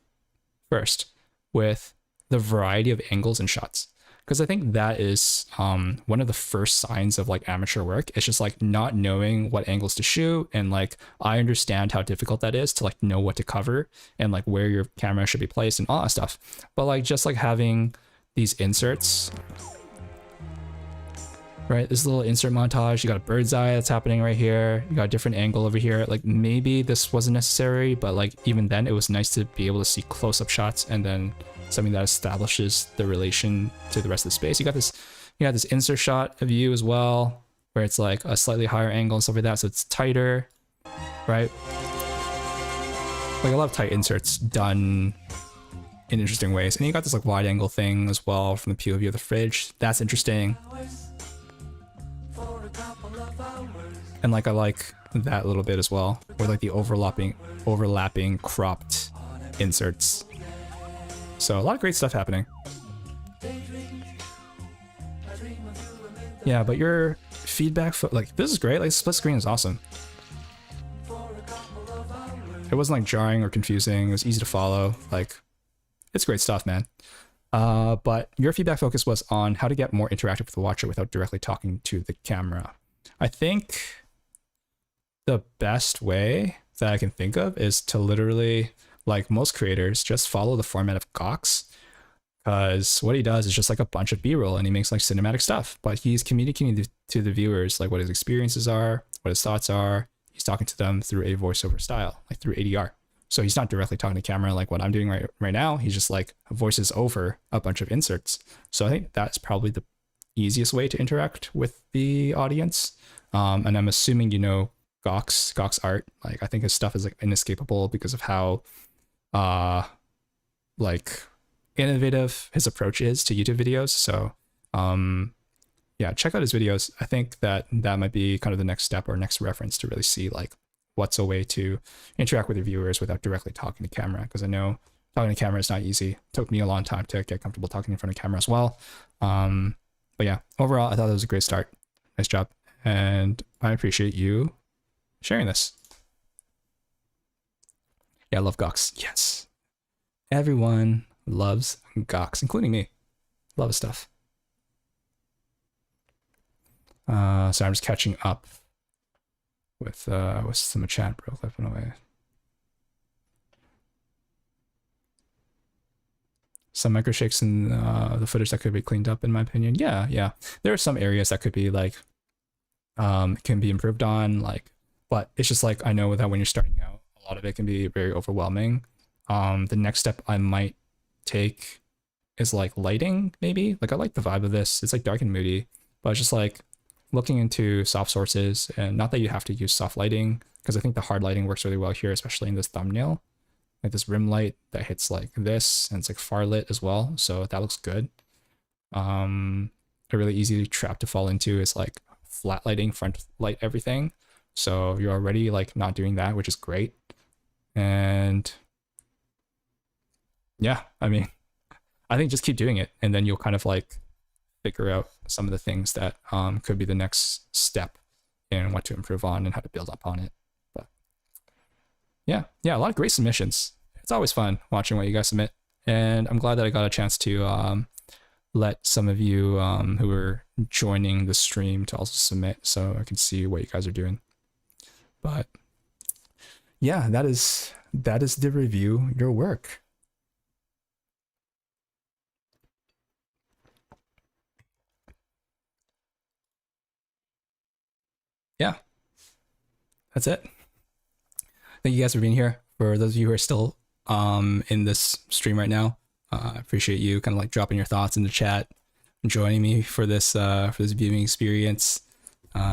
first with the variety of angles and shots. Because I think that is one of the first signs of like amateur work. It's just like not knowing what angles to shoot, and like I understand how difficult that is to like know what to cover and like where your camera should be placed and all that stuff. But like just like having these inserts, right? This little insert montage, you got a bird's eye that's happening right here. You got a different angle over here. Like maybe this wasn't necessary, but like even then it was nice to be able to see close-up shots and then something that establishes the relation to the rest of the space. You got this insert shot of you as well, where it's like a slightly higher angle and stuff like that, so it's tighter, right? Like I love tight inserts done in interesting ways. And you got this like wide angle thing as well from the POV of the fridge. That's interesting. And like I like that a little bit as well, with like the overlapping cropped inserts. So a lot of great stuff happening. Yeah, but your feedback, like this is great. Like split screen is awesome. It wasn't like jarring or confusing. It was easy to follow. Like it's great stuff, man. But your feedback focus was on how to get more interactive with the watcher without directly talking to the camera. I think the best way that I can think of is to literally, like most creators, just follow the format of Gox, because what he does is just like a bunch of B-roll and he makes like cinematic stuff, but he's communicating to the viewers like what his experiences are, what his thoughts are. He's talking to them through a voiceover style, like through ADR. So he's not directly talking to camera like what I'm doing right now. He's just like voices over a bunch of inserts. So I think that's probably the easiest way to interact with the audience. And I'm assuming you know Gox art. Like I think his stuff is like inescapable because of how like innovative his approach is to YouTube videos. So yeah, check out his videos. I think that might be kind of the next step or next reference to really see like what's a way to interact with your viewers without directly talking to camera, because I know talking to camera is not easy. It took me a long time to get comfortable talking in front of camera as well. But yeah, overall I thought that was a great start. Nice job, and I appreciate you sharing this. Yeah, I love Gox. Yes, everyone loves Gox, including me. Love his stuff. So I'm just catching up with some chat, bro. Clipping away. Some micro shakes in the footage that could be cleaned up, in my opinion. Yeah. There are some areas that could be like can be improved on, like, but it's just like I know that when you're starting out, a lot of it can be very overwhelming. The next step I might take is like lighting, maybe. Like I like the vibe of this. It's like dark and moody, but it's just like looking into soft sources, and not that you have to use soft lighting, because I think the hard lighting works really well here, especially in this thumbnail. Like this rim light that hits like this, and it's like far lit as well, so that looks good. A really easy trap to fall into is like flat lighting, front light everything. So you're already like not doing that, which is great. And yeah, I mean, I think just keep doing it, and then you'll kind of like figure out some of the things that could be the next step in what to improve on and how to build up on it. But yeah, a lot of great submissions. It's always fun watching what you guys submit, and I'm glad that I got a chance to let some of you who are joining the stream to also submit, so I can see what you guys are doing. But yeah, that is the review your work. Yeah, that's it. Thank you guys for being here. For those of you who are still in this stream right now, I appreciate you kind of like dropping your thoughts in the chat, joining me for this viewing experience.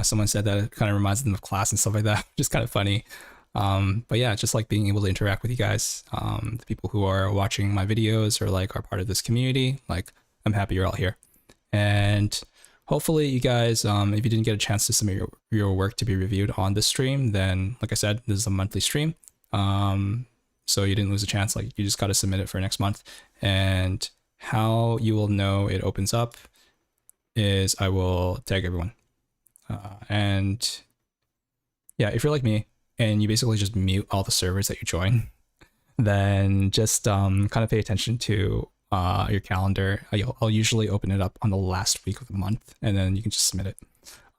Someone said that it kind of reminds them of class and stuff like that, which is kind of funny. But yeah, just like being able to interact with you guys, the people who are watching my videos or like are part of this community. Like, I'm happy you're all here. And hopefully you guys, if you didn't get a chance to submit your work to be reviewed on this stream, then like I said, this is a monthly stream. So you didn't lose a chance. Like, you just got to submit it for next month. And how you will know it opens up is I will tag everyone. And yeah, if you're like me and you basically just mute all the servers that you join, then just kind of pay attention to your calendar. I'll usually open it up on the last week of the month, and then you can just submit it.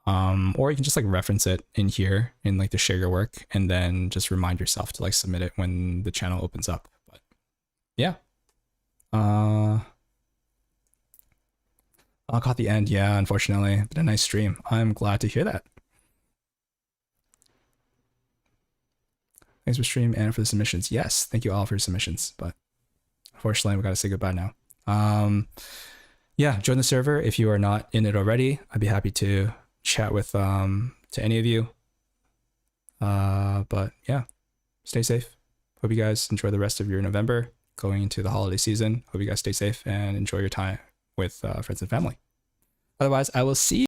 Or you can just like reference it in here in like the share your work, and then just remind yourself to like submit it when the channel opens up. But yeah. I caught the end. Yeah, unfortunately, but a nice stream. I'm glad to hear that. Thanks for stream and for the submissions. Yes, thank you all for your submissions, but unfortunately we gotta say goodbye now. Yeah, join the server if you are not in it already. I'd be happy to chat with to any of you. But yeah, stay safe. Hope you guys enjoy the rest of your November going into the holiday season. Hope you guys stay safe and enjoy your time with friends and family. Otherwise, I will see you